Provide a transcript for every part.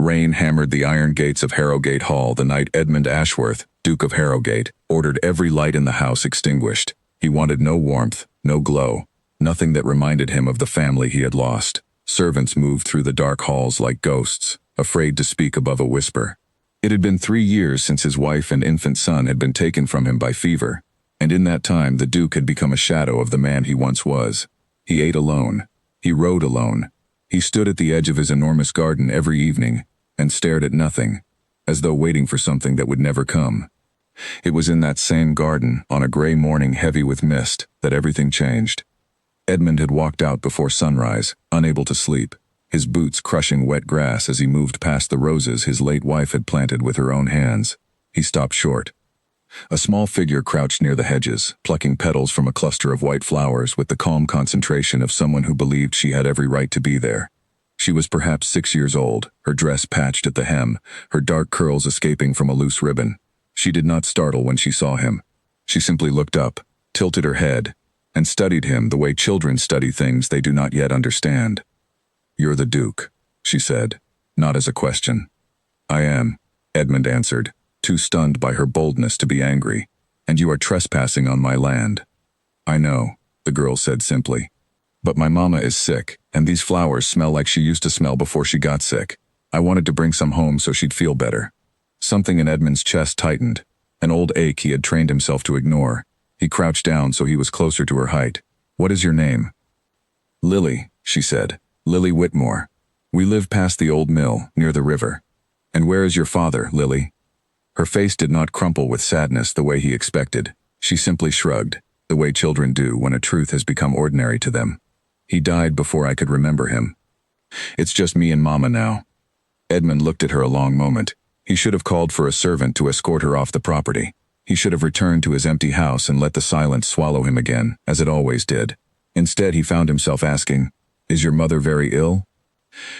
Rain hammered the iron gates of Harrowgate Hall the night Edmund Ashworth, Duke of Harrowgate, ordered every light in the house extinguished. He wanted no warmth, no glow, nothing that reminded him of the family he had lost. Servants moved through the dark halls like ghosts, afraid to speak above a whisper. It had been 3 years since his wife and infant son had been taken from him by fever, and in that time the Duke had become a shadow of the man he once was. He ate alone. He rode alone. He stood at the edge of his enormous garden every evening and stared at nothing, as though waiting for something that would never come. It was in that same garden, on a gray morning heavy with mist, that everything changed. Edmund had walked out before sunrise, unable to sleep, his boots crushing wet grass as he moved past the roses his late wife had planted with her own hands. He stopped short. A small figure crouched near the hedges, plucking petals from a cluster of white flowers with the calm concentration of someone who believed she had every right to be there. She was perhaps 6 years old, her dress patched at the hem, her dark curls escaping from a loose ribbon. She did not startle when she saw him. She simply looked up, tilted her head, and studied him the way children study things they do not yet understand. "You're the Duke," she said, not as a question. "I am," Edmund answered, too stunned by her boldness to be angry. "And you are trespassing on my land." "I know," the girl said simply. "But my mama is sick, and these flowers smell like she used to smell before she got sick. I wanted to bring some home so she'd feel better." Something in Edmund's chest tightened, an old ache he had trained himself to ignore. He crouched down so he was closer to her height. "What is your name?" "Lily," she said. "Lily Whitmore. We live past the old mill, near the river." "And where is your father, Lily?" Her face did not crumple with sadness the way he expected. She simply shrugged, the way children do when a truth has become ordinary to them. "He died before I could remember him. It's just me and Mama now." Edmund looked at her a long moment. He should have called for a servant to escort her off the property. He should have returned to his empty house and let the silence swallow him again, as it always did. Instead, he found himself asking, "Is your mother very ill?"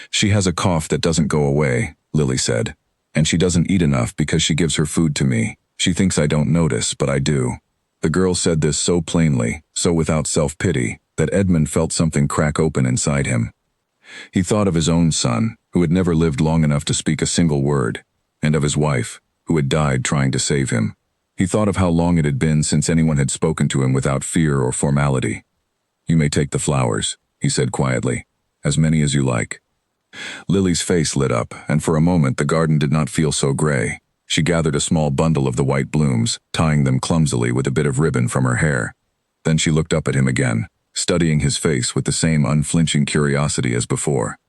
"She has a cough that doesn't go away," Lily said. "And she doesn't eat enough because she gives her food to me. She thinks I don't notice, but I do." The girl said this so plainly, so without self-pity, that Edmund felt something crack open inside him. He thought of his own son, who had never lived long enough to speak a single word, and of his wife, who had died trying to save him. He thought of how long it had been since anyone had spoken to him without fear or formality. "You may take the flowers," he said quietly. "As many as you like." Lily's face lit up, and for a moment the garden did not feel so gray. She gathered a small bundle of the white blooms, tying them clumsily with a bit of ribbon from her hair. Then she looked up at him again, studying his face with the same unflinching curiosity as before.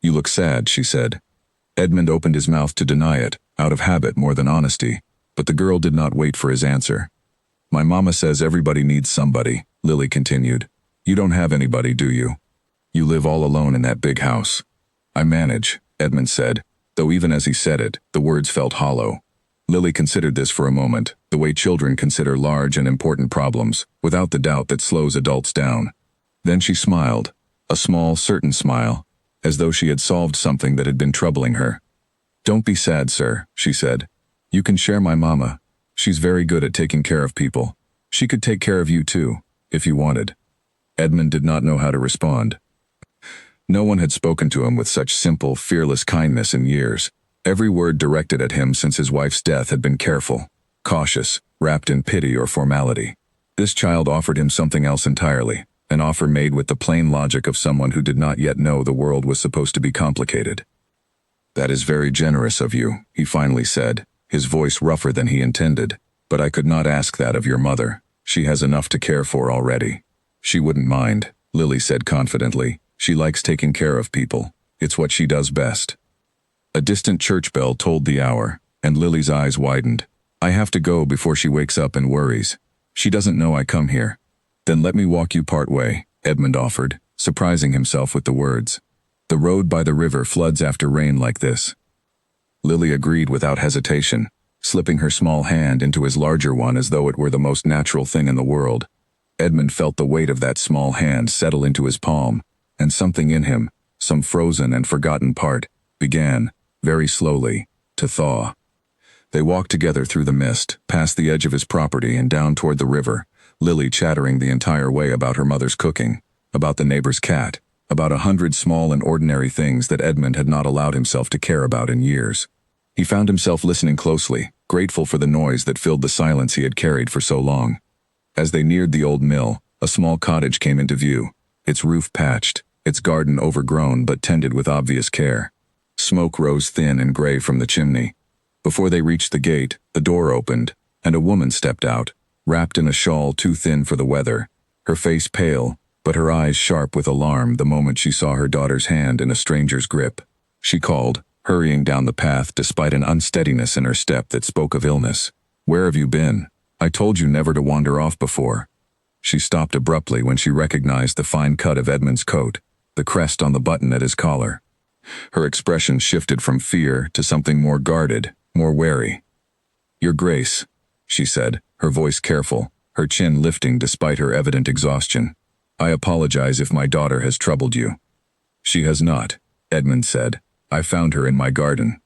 "You look sad," she said. Edmund opened his mouth to deny it, out of habit more than honesty, but the girl did not wait for his answer. "My mama says everybody needs somebody," Lily continued. "You don't have anybody, do you? You live all alone in that big house." "I manage," Edmund said, though even as he said it, the words felt hollow. Lily considered this for a moment, the way children consider large and important problems, without the doubt that slows adults down. Then she smiled, a small, certain smile, as though she had solved something that had been troubling her. "Don't be sad, sir," she said. "You can share my mama. She's very good at taking care of people. She could take care of you too, if you wanted." Edmund did not know how to respond. No one had spoken to him with such simple, fearless kindness in years. Every word directed at him since his wife's death had been careful, cautious, wrapped in pity or formality. This child offered him something else entirely, an offer made with the plain logic of someone who did not yet know the world was supposed to be complicated. "That is very generous of you," he finally said, his voice rougher than he intended. "But I could not ask that of your mother. She has enough to care for already." "She wouldn't mind," Lily said confidently. "She likes taking care of people. It's what she does best." A distant church bell told the hour, and Lily's eyes widened. "I have to go before she wakes up and worries. She doesn't know I come here." "Then let me walk you part way," Edmund offered, surprising himself with the words. "The road by the river floods after rain like this." Lily agreed without hesitation, slipping her small hand into his larger one as though it were the most natural thing in the world. Edmund felt the weight of that small hand settle into his palm, and something in him, some frozen and forgotten part, began, very slowly, to thaw. They walked together through the mist, past the edge of his property and down toward the river, Lily chattering the entire way about her mother's cooking, about the neighbor's cat, about 100 small and ordinary things that Edmund had not allowed himself to care about in years. He found himself listening closely, grateful for the noise that filled the silence he had carried for so long. As they neared the old mill, a small cottage came into view, its roof patched, its garden overgrown but tended with obvious care. Smoke rose thin and gray from the chimney. Before they reached the gate, the door opened, and a woman stepped out, wrapped in a shawl too thin for the weather, her face pale, but her eyes sharp with alarm the moment she saw her daughter's hand in a stranger's grip. She called, hurrying down the path despite an unsteadiness in her step that spoke of illness. "Where have you been? I told you never to wander off before." She stopped abruptly when she recognized the fine cut of Edmund's coat, the crest on the button at his collar. Her expression shifted from fear to something more guarded, more wary. "Your Grace," she said, her voice careful, her chin lifting despite her evident exhaustion. "I apologize if my daughter has troubled you." "She has not," Edmund said. "I found her in my garden.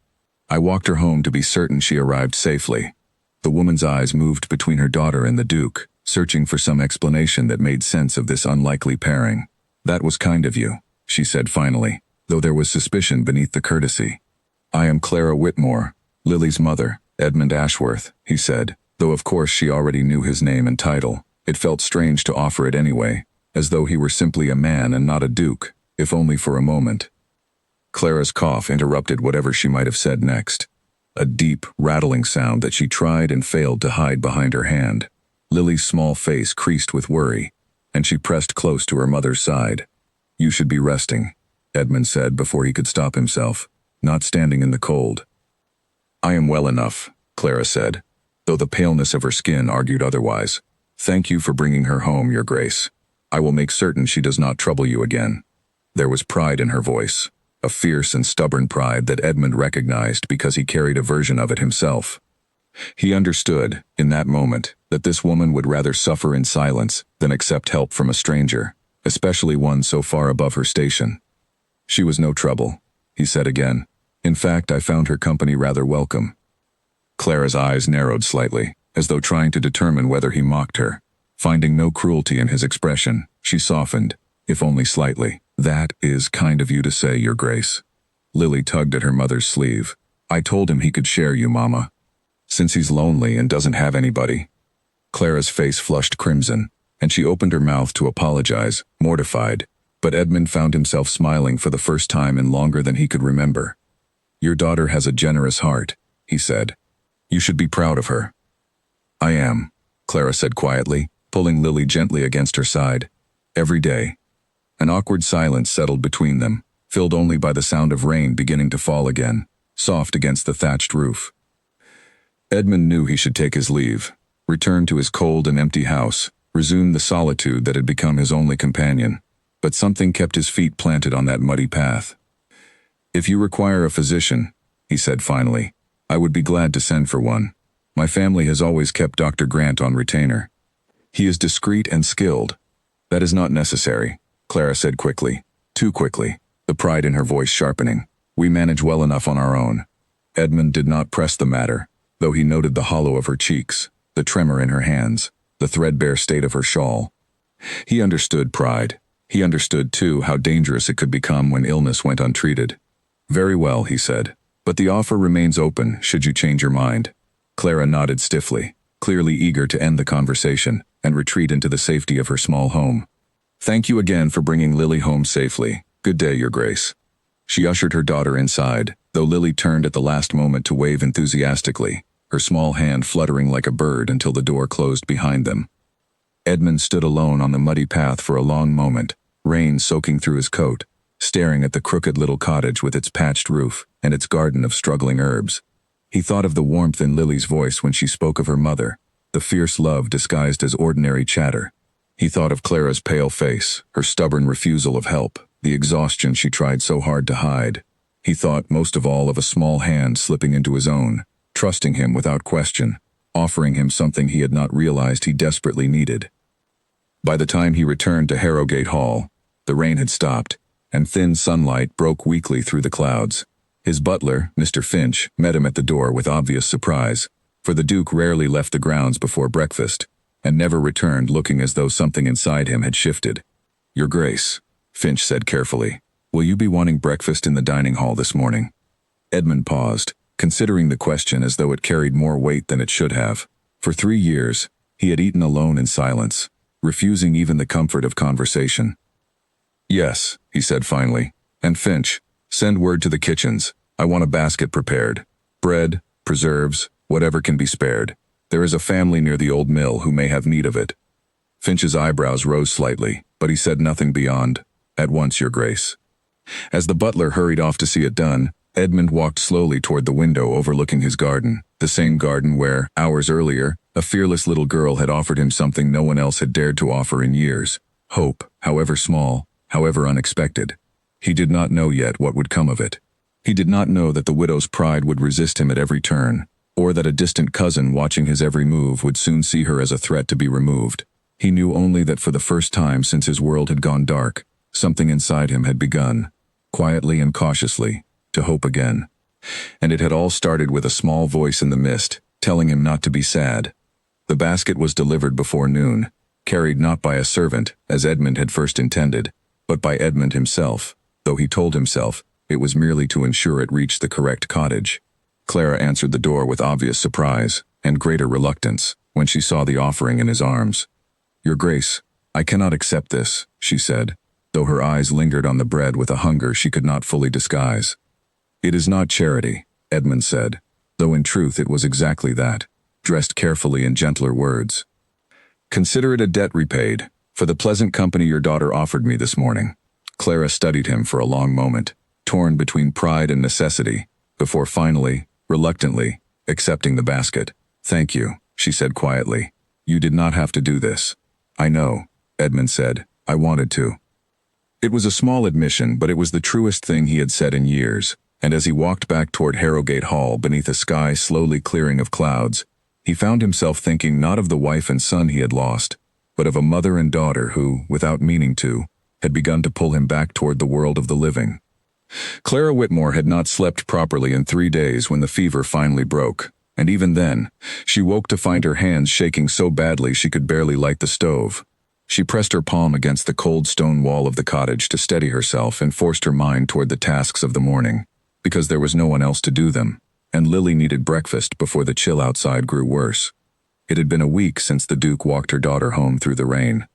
I walked her home to be certain she arrived safely." The woman's eyes moved between her daughter and the Duke, searching for some explanation that made sense of this unlikely pairing. "That was kind of you," she said finally, though there was suspicion beneath the courtesy. "I am Clara Whitmore, Lily's mother, Edmund Ashworth," he said, though of course she already knew his name and title. It felt strange to offer it anyway, as though he were simply a man and not a duke, if only for a moment. Clara's cough interrupted whatever she might have said next. A deep, rattling sound that she tried and failed to hide behind her hand. Lily's small face creased with worry, and she pressed close to her mother's side. "You should be resting," Edmund said before he could stop himself, "not standing in the cold." "I am well enough," Clara said, though the paleness of her skin argued otherwise. "Thank you for bringing her home, Your Grace. I will make certain she does not trouble you again." There was pride in her voice, a fierce and stubborn pride that Edmund recognized because he carried a version of it himself. He understood, in that moment, that this woman would rather suffer in silence than accept help from a stranger, especially one so far above her station. "She was no trouble," he said again. "In fact, I found her company rather welcome." Clara's eyes narrowed slightly, as though trying to determine whether he mocked her. Finding no cruelty in his expression, she softened, if only slightly. "That is kind of you to say, Your Grace." Lily tugged at her mother's sleeve. "I told him he could share you, Mama. Since he's lonely and doesn't have anybody." Clara's face flushed crimson, and she opened her mouth to apologize, mortified, but Edmund found himself smiling for the first time in longer than he could remember. "Your daughter has a generous heart," he said. "You should be proud of her." "I am," Clara said quietly, pulling Lily gently against her side. "Every day." An awkward silence settled between them, filled only by the sound of rain beginning to fall again, soft against the thatched roof. Edmund knew he should take his leave, return to his cold and empty house, resume the solitude that had become his only companion, but something kept his feet planted on that muddy path. "If you require a physician," he said finally, "I would be glad to send for one. My family has always kept Dr. Grant on retainer. He is discreet and skilled." "That is not necessary," Clara said quickly, too quickly, the pride in her voice sharpening. "We manage well enough on our own." Edmund did not press the matter, though he noted the hollow of her cheeks, the tremor in her hands, the threadbare state of her shawl. He understood pride. He understood, too, how dangerous it could become when illness went untreated. "Very well," he said, "but the offer remains open should you change your mind." Clara nodded stiffly, clearly eager to end the conversation and retreat into the safety of her small home. "Thank you again for bringing Lily home safely. Good day, Your Grace." She ushered her daughter inside, though Lily turned at the last moment to wave enthusiastically, her small hand fluttering like a bird until the door closed behind them. Edmund stood alone on the muddy path for a long moment, rain soaking through his coat, staring at the crooked little cottage with its patched roof and its garden of struggling herbs. He thought of the warmth in Lily's voice when she spoke of her mother, the fierce love disguised as ordinary chatter. He thought of Clara's pale face, her stubborn refusal of help, the exhaustion she tried so hard to hide. He thought most of all of a small hand slipping into his own, trusting him without question, offering him something he had not realized he desperately needed. By the time he returned to Harrogate Hall, the rain had stopped, and thin sunlight broke weakly through the clouds. His butler, Mr. Finch, met him at the door with obvious surprise, for the Duke rarely left the grounds before breakfast, and never returned looking as though something inside him had shifted. "Your Grace," Finch said carefully. Will you be wanting breakfast in the dining hall this morning? Edmund paused, considering the question as though it carried more weight than it should have. For 3 years, he had eaten alone in silence, refusing even the comfort of conversation. Yes, he said finally. And Finch, send word to the kitchens. I want a basket prepared. Bread, preserves, whatever can be spared. There is a family near the old mill who may have need of it. Finch's eyebrows rose slightly, but he said nothing beyond, "At once, Your Grace." As the butler hurried off to see it done, Edmund walked slowly toward the window overlooking his garden, the same garden where, hours earlier, a fearless little girl had offered him something no one else had dared to offer in years: hope, however small, however unexpected. He did not know yet what would come of it. He did not know that the widow's pride would resist him at every turn, or that a distant cousin watching his every move would soon see her as a threat to be removed. He knew only that for the first time since his world had gone dark, something inside him had begun, quietly and cautiously, to hope again. And it had all started with a small voice in the mist, telling him not to be sad. The basket was delivered before noon, carried not by a servant, as Edmund had first intended, but by Edmund himself, though he told himself it was merely to ensure it reached the correct cottage. Clara answered the door with obvious surprise, and greater reluctance, when she saw the offering in his arms. "Your Grace, I cannot accept this," she said, though her eyes lingered on the bread with a hunger she could not fully disguise. "It is not charity," Edmund said, though in truth it was exactly that, dressed carefully in gentler words. "Consider it a debt repaid, for the pleasant company your daughter offered me this morning." Clara studied him for a long moment, torn between pride and necessity, before finally, reluctantly, accepting the basket. "Thank you," she said quietly. "You did not have to do this." "I know," Edmund said. "I wanted to." It was a small admission, but it was the truest thing he had said in years, and as he walked back toward Harrogate Hall beneath a sky slowly clearing of clouds, he found himself thinking not of the wife and son he had lost, but of a mother and daughter who, without meaning to, had begun to pull him back toward the world of the living. Clara Whitmore had not slept properly in 3 days when the fever finally broke, and even then, she woke to find her hands shaking so badly she could barely light the stove. She pressed her palm against the cold stone wall of the cottage to steady herself and forced her mind toward the tasks of the morning, because there was no one else to do them, and Lily needed breakfast before the chill outside grew worse. It had been a week since the Duke walked her daughter home through the rain.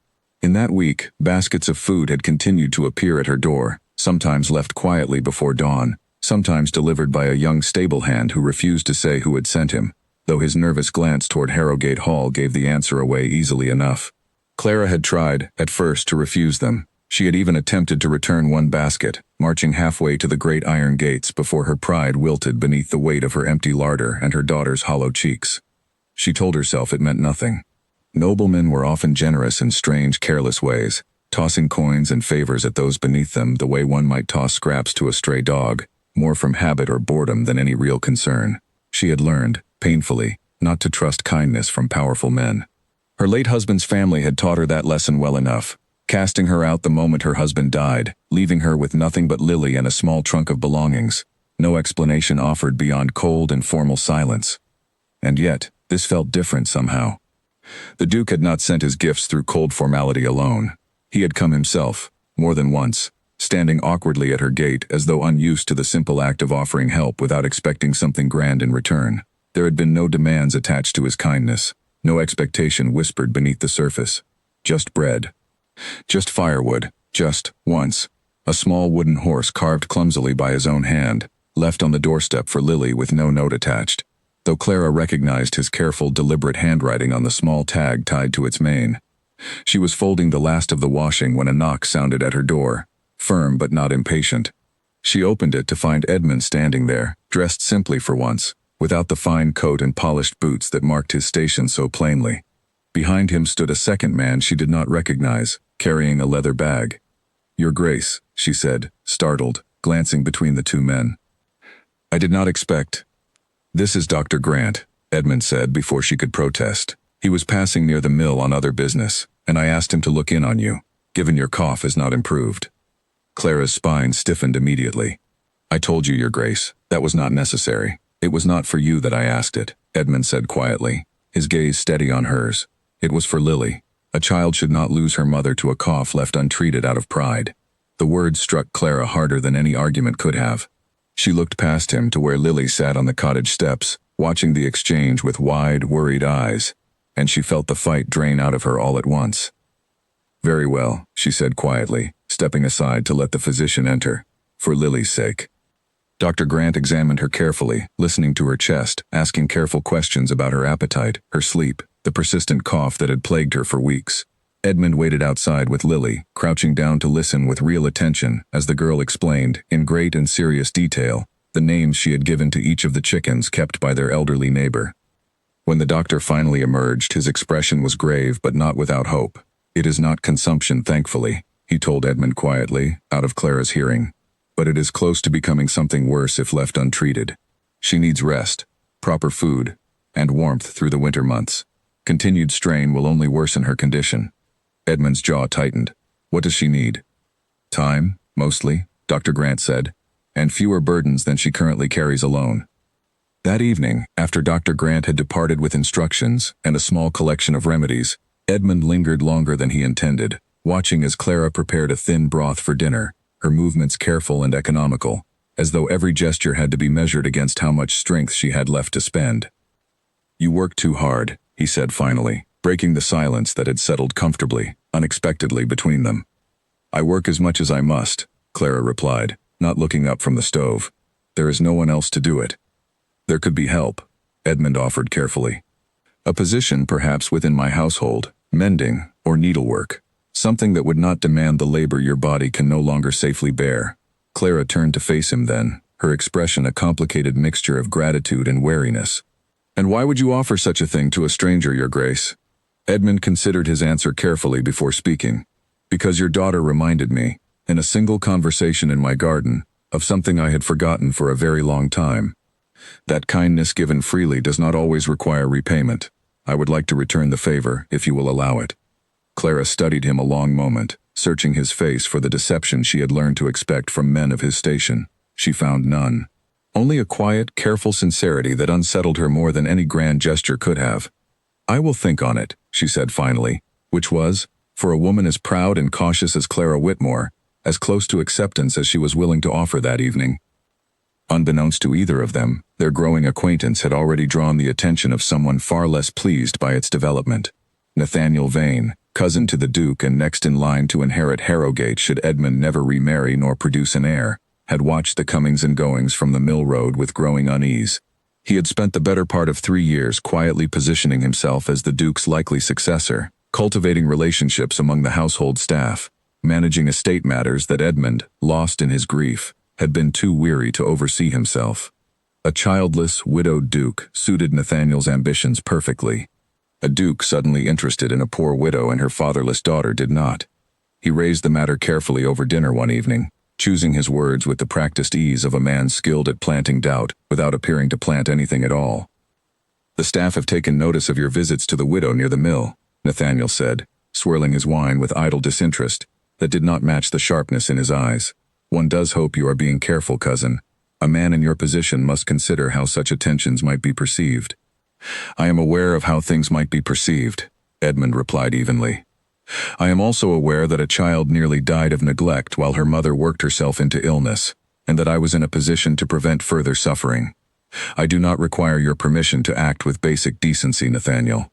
In that week, baskets of food had continued to appear at her door, sometimes left quietly before dawn, sometimes delivered by a young stable hand who refused to say who had sent him, though his nervous glance toward Harrogate Hall gave the answer away easily enough. Clara had tried, at first, to refuse them. She had even attempted to return one basket, marching halfway to the great iron gates before her pride wilted beneath the weight of her empty larder and her daughter's hollow cheeks. She told herself it meant nothing. Noblemen were often generous in strange, careless ways, tossing coins and favors at those beneath them the way one might toss scraps to a stray dog, more from habit or boredom than any real concern. She had learned, painfully, not to trust kindness from powerful men. Her late husband's family had taught her that lesson well enough, casting her out the moment her husband died, leaving her with nothing but Lily and a small trunk of belongings, no explanation offered beyond cold and formal silence. And yet, this felt different somehow. The Duke had not sent his gifts through cold formality alone. He had come himself, more than once, standing awkwardly at her gate as though unused to the simple act of offering help without expecting something grand in return. There had been no demands attached to his kindness, no expectation whispered beneath the surface. Just bread. Just firewood, just, once, a small wooden horse carved clumsily by his own hand, left on the doorstep for Lily with no note attached, though Clara recognized his careful, deliberate handwriting on the small tag tied to its mane. She was folding the last of the washing when a knock sounded at her door, firm but not impatient. She opened it to find Edmund standing there, dressed simply for once, without the fine coat and polished boots that marked his station so plainly. Behind him stood a second man she did not recognize, carrying a leather bag. "Your Grace," she said, startled, glancing between the two men. "I did not expect—" "This is Dr. Grant," Edmund said before she could protest. "He was passing near the mill on other business, and I asked him to look in on you, given your cough has not improved." Clara's spine stiffened immediately. "I told you, Your Grace, that was not necessary. It was not for you that I asked it," Edmund said quietly, his gaze steady on hers. "It was for Lily. A child should not lose her mother to a cough left untreated out of pride." The words struck Clara harder than any argument could have. She looked past him to where Lily sat on the cottage steps, watching the exchange with wide, worried eyes, and she felt the fight drain out of her all at once. "Very well," she said quietly, stepping aside to let the physician enter, "for Lily's sake." Dr. Grant examined her carefully, listening to her chest, asking careful questions about her appetite, her sleep, the persistent cough that had plagued her for weeks. Edmund waited outside with Lily, crouching down to listen with real attention as the girl explained, in great and serious detail, the names she had given to each of the chickens kept by their elderly neighbor. When the doctor finally emerged, his expression was grave but not without hope. "It is not consumption, thankfully," he told Edmund quietly, out of Clara's hearing. "But it is close to becoming something worse if left untreated. She needs rest, proper food, and warmth through the winter months. Continued strain will only worsen her condition." Edmund's jaw tightened. "What does she need?" "Time, mostly," Dr. Grant said, "and fewer burdens than she currently carries alone." That evening, after Dr. Grant had departed with instructions and a small collection of remedies, Edmund lingered longer than he intended, watching as Clara prepared a thin broth for dinner, her movements careful and economical, as though every gesture had to be measured against how much strength she had left to spend. "You work too hard," he said finally, breaking the silence that had settled comfortably, unexpectedly between them. "I work as much as I must," Clara replied, not looking up from the stove. "There is no one else to do it." "There could be help," Edmund offered carefully. "A position perhaps within my household, mending or needlework. Something that would not demand the labor your body can no longer safely bear." Clara turned to face him then, her expression a complicated mixture of gratitude and wariness. "And why would you offer such a thing to a stranger, Your Grace?" Edmund considered his answer carefully before speaking. "Because your daughter reminded me, in a single conversation in my garden, of something I had forgotten for a very long time. That kindness given freely does not always require repayment. I would like to return the favor, if you will allow it." Clara studied him a long moment, searching his face for the deception she had learned to expect from men of his station. She found none. Only a quiet, careful sincerity that unsettled her more than any grand gesture could have. "I will think on it," she said finally, which was, for a woman as proud and cautious as Clara Whitmore, as close to acceptance as she was willing to offer that evening. Unbeknownst to either of them, their growing acquaintance had already drawn the attention of someone far less pleased by its development. Nathaniel Vane, cousin to the Duke and next in line to inherit Harrogate should Edmund never remarry nor produce an heir, had watched the comings and goings from the mill road with growing unease. He had spent the better part of 3 years quietly positioning himself as the Duke's likely successor, cultivating relationships among the household staff, managing estate matters that Edmund, lost in his grief, had been too weary to oversee himself. A childless, widowed Duke suited Nathaniel's ambitions perfectly. A Duke suddenly interested in a poor widow and her fatherless daughter did not. He raised the matter carefully over dinner one evening, choosing his words with the practiced ease of a man skilled at planting doubt without appearing to plant anything at all. "The staff have taken notice of your visits to the widow near the mill," Nathaniel said, swirling his wine with idle disinterest that did not match the sharpness in his eyes. "One does hope you are being careful, cousin. A man in your position must consider how such attentions might be perceived." "I am aware of how things might be perceived," Edmund replied evenly. "I am also aware that a child nearly died of neglect while her mother worked herself into illness, and that I was in a position to prevent further suffering. I do not require your permission to act with basic decency, Nathaniel."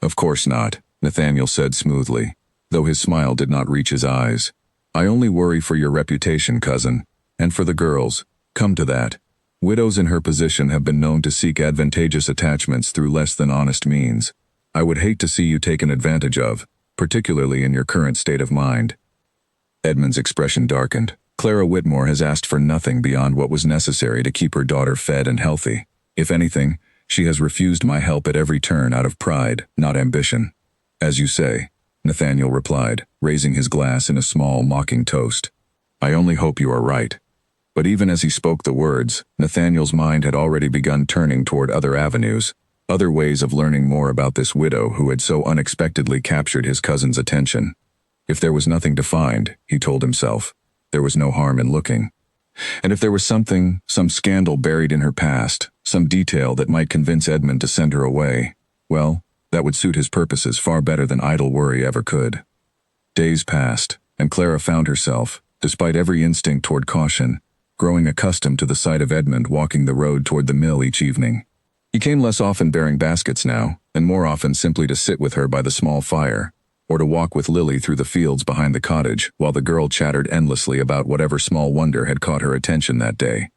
"Of course not," Nathaniel said smoothly, though his smile did not reach his eyes. "I only worry for your reputation, cousin, and for the girls. Come to that. Widows in her position have been known to seek advantageous attachments through less than honest means. I would hate to see you taken advantage of, particularly in your current state of mind." Edmund's expression darkened. Clara Whitmore has asked for nothing beyond what was necessary to keep her daughter fed and healthy. If anything, she has refused my help at every turn out of pride, not ambition. "As you say," Nathaniel replied, raising his glass in a small, mocking toast. "I only hope you are right." But even as he spoke the words, Nathaniel's mind had already begun turning toward other avenues, other ways of learning more about this widow who had so unexpectedly captured his cousin's attention. If there was nothing to find, he told himself, there was no harm in looking. And if there was something, some scandal buried in her past, some detail that might convince Edmund to send her away, well, that would suit his purposes far better than idle worry ever could. Days passed, and Clara found herself, despite every instinct toward caution, growing accustomed to the sight of Edmund walking the road toward the mill each evening. He came less often bearing baskets now, and more often simply to sit with her by the small fire, or to walk with Lily through the fields behind the cottage while the girl chattered endlessly about whatever small wonder had caught her attention that day.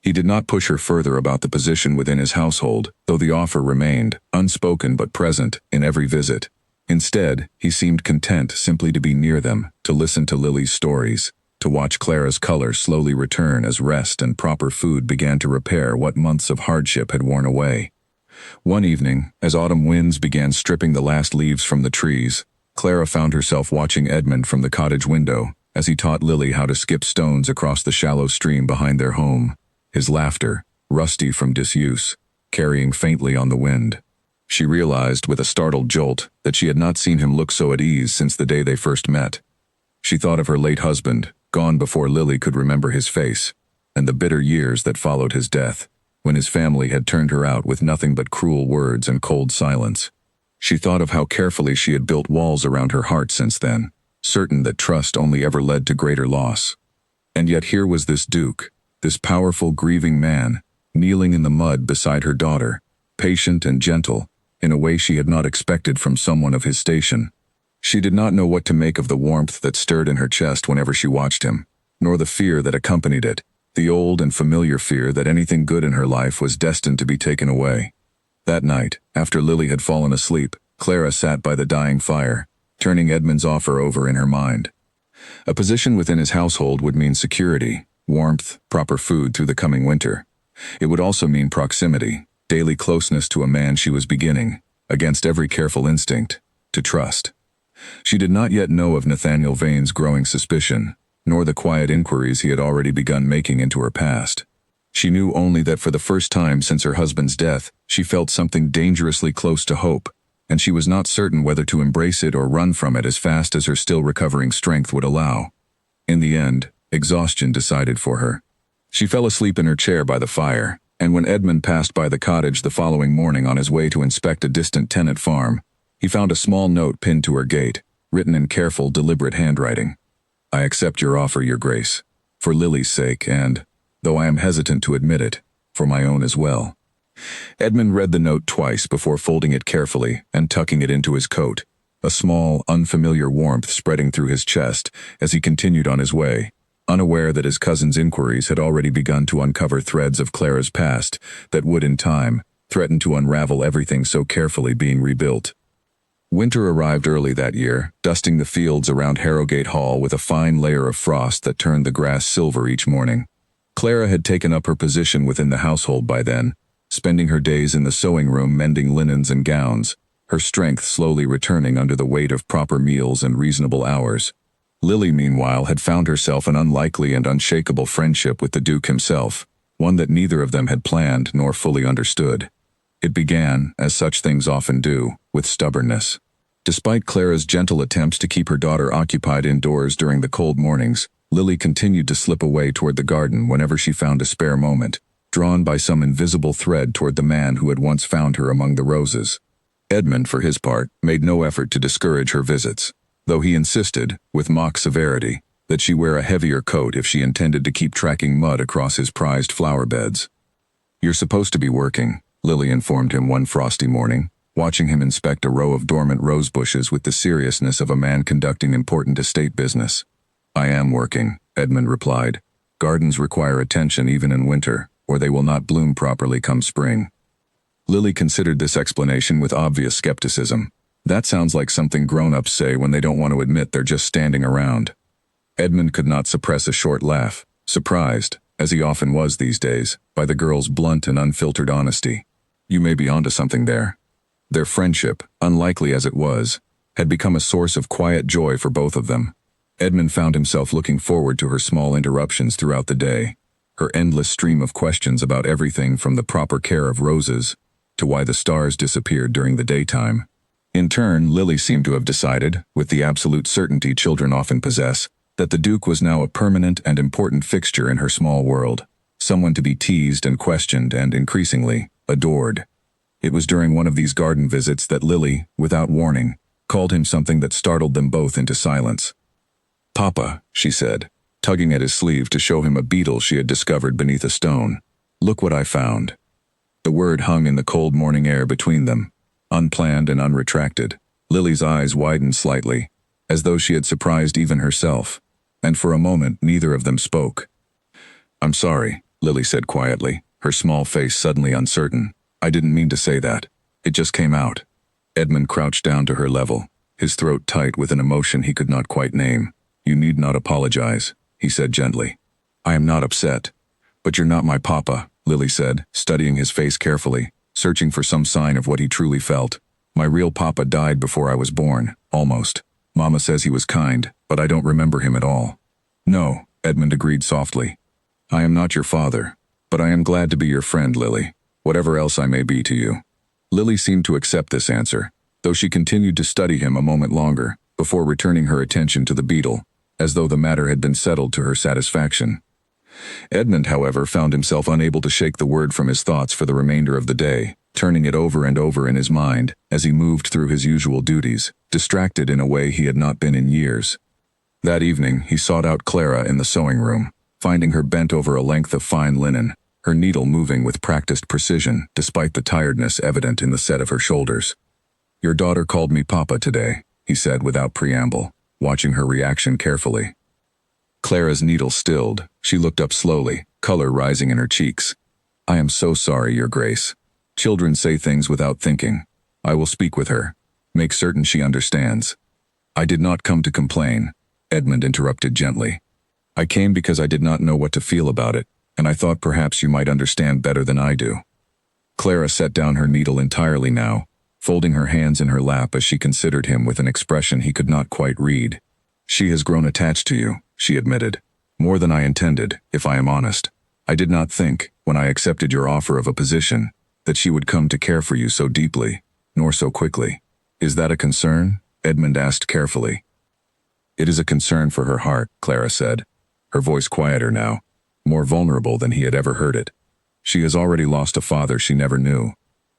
He did not push her further about the position within his household, though the offer remained, unspoken but present, in every visit. Instead, he seemed content simply to be near them, to listen to Lily's stories, to watch Clara's color slowly return as rest and proper food began to repair what months of hardship had worn away. One evening, as autumn winds began stripping the last leaves from the trees, Clara found herself watching Edmund from the cottage window as he taught Lily how to skip stones across the shallow stream behind their home, his laughter, rusty from disuse, carrying faintly on the wind. She realized with a startled jolt that she had not seen him look so at ease since the day they first met. She thought of her late husband, gone before Lily could remember his face, and the bitter years that followed his death, when his family had turned her out with nothing but cruel words and cold silence. She thought of how carefully she had built walls around her heart since then, certain that trust only ever led to greater loss. And yet here was this Duke, this powerful, grieving man, kneeling in the mud beside her daughter, patient and gentle, in a way she had not expected from someone of his station. She did not know what to make of the warmth that stirred in her chest whenever she watched him, nor the fear that accompanied it, the old and familiar fear that anything good in her life was destined to be taken away. That night, after Lily had fallen asleep, Clara sat by the dying fire, turning Edmund's offer over in her mind. A position within his household would mean security, warmth, proper food through the coming winter. It would also mean proximity, daily closeness to a man she was beginning, against every careful instinct, to trust. She did not yet know of Nathaniel Vane's growing suspicion, nor the quiet inquiries he had already begun making into her past. She knew only that for the first time since her husband's death, she felt something dangerously close to hope, and she was not certain whether to embrace it or run from it as fast as her still recovering strength would allow. In the end, exhaustion decided for her. She fell asleep in her chair by the fire, and when Edmund passed by the cottage the following morning on his way to inspect a distant tenant farm, he found a small note pinned to her gate, written in careful, deliberate handwriting. "I accept your offer, Your Grace, for Lily's sake and, though I am hesitant to admit it, for my own as well." Edmund read the note twice before folding it carefully and tucking it into his coat, a small, unfamiliar warmth spreading through his chest as he continued on his way, unaware that his cousin's inquiries had already begun to uncover threads of Clara's past that would, in time, threaten to unravel everything so carefully being rebuilt. Winter arrived early that year, dusting the fields around Harrogate Hall with a fine layer of frost that turned the grass silver each morning. Clara had taken up her position within the household by then, spending her days in the sewing room mending linens and gowns, her strength slowly returning under the weight of proper meals and reasonable hours. Lily, meanwhile, had found herself an unlikely and unshakable friendship with the Duke himself, one that neither of them had planned nor fully understood. It began, as such things often do, with stubbornness. Despite Clara's gentle attempts to keep her daughter occupied indoors during the cold mornings, Lily continued to slip away toward the garden whenever she found a spare moment, drawn by some invisible thread toward the man who had once found her among the roses. Edmund, for his part, made no effort to discourage her visits, though he insisted, with mock severity, that she wear a heavier coat if she intended to keep tracking mud across his prized flower beds. "You're supposed to be working," Lily informed him one frosty morning, watching him inspect a row of dormant rose bushes with the seriousness of a man conducting important estate business. "I am working," Edmund replied. "Gardens require attention even in winter, or they will not bloom properly come spring." Lily considered this explanation with obvious skepticism. That sounds like something grown-ups say when they don't want to admit they're just standing around. Edmund could not suppress a short laugh, surprised, as he often was these days, by the girl's blunt and unfiltered honesty. You may be onto something there. Their friendship, unlikely as it was, had become a source of quiet joy for both of them. Edmund found himself looking forward to her small interruptions throughout the day, her endless stream of questions about everything from the proper care of roses to why the stars disappeared during the daytime. In turn, Lily seemed to have decided, with the absolute certainty children often possess, that the Duke was now a permanent and important fixture in her small world, someone to be teased and questioned and, increasingly, adored. It was during one of these garden visits that Lily, without warning, called him something that startled them both into silence. "Papa," she said, tugging at his sleeve to show him a beetle she had discovered beneath a stone. "Look what I found." The word hung in the cold morning air between them, unplanned and unretracted. Lily's eyes widened slightly, as though she had surprised even herself, and for a moment neither of them spoke. "I'm sorry," Lily said quietly, her small face suddenly uncertain. "I didn't mean to say that. It just came out." Edmund crouched down to her level, his throat tight with an emotion he could not quite name. "You need not apologize," he said gently. "I am not upset. But you're not my papa," Lily said, studying his face carefully, searching for some sign of what he truly felt. "My real papa died before I was born, almost. Mama says he was kind, but I don't remember him at all." "No," Edmund agreed softly. "I am not your father, but I am glad to be your friend, Lily, whatever else I may be to you." Lily seemed to accept this answer, though she continued to study him a moment longer, before returning her attention to the beetle, as though the matter had been settled to her satisfaction. Edmund, however, found himself unable to shake the word from his thoughts for the remainder of the day, turning it over and over in his mind as he moved through his usual duties, distracted in a way he had not been in years. That evening, he sought out Clara in the sewing room, finding her bent over a length of fine linen, her needle moving with practiced precision despite the tiredness evident in the set of her shoulders. "Your daughter called me Papa today," he said without preamble, watching her reaction carefully. Clara's needle stilled. She looked up slowly, color rising in her cheeks. "I am so sorry, Your Grace. Children say things without thinking. I will speak with her. Make certain she understands." "I did not come to complain," Edmund interrupted gently. "I came because I did not know what to feel about it, and I thought perhaps you might understand better than I do." Clara set down her needle entirely now, folding her hands in her lap as she considered him with an expression he could not quite read. "She has grown attached to you," she admitted. "More than I intended, if I am honest. I did not think, when I accepted your offer of a position, that she would come to care for you so deeply, nor so quickly." "Is that a concern?" Edmund asked carefully. "It is a concern for her heart," Clara said, her voice quieter now, more vulnerable than he had ever heard it. "She has already lost a father she never knew.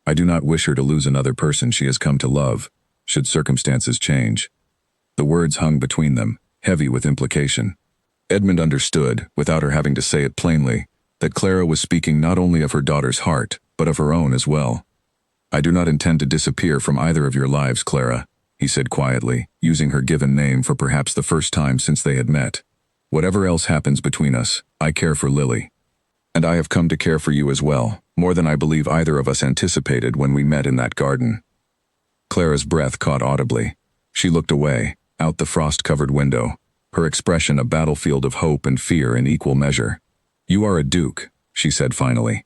I do not wish her to lose another person she has come to love, should circumstances change." The words hung between them, heavy with implication. Edmund understood, without her having to say it plainly, that Clara was speaking not only of her daughter's heart, but of her own as well. "I do not intend to disappear from either of your lives, Clara," he said quietly, using her given name for perhaps the first time since they had met. "Whatever else happens between us, I care for Lily. And I have come to care for you as well, more than I believe either of us anticipated when we met in that garden." Clara's breath caught audibly. She looked away, out the frost-covered window, her expression a battlefield of hope and fear in equal measure. "You are a duke," she said finally,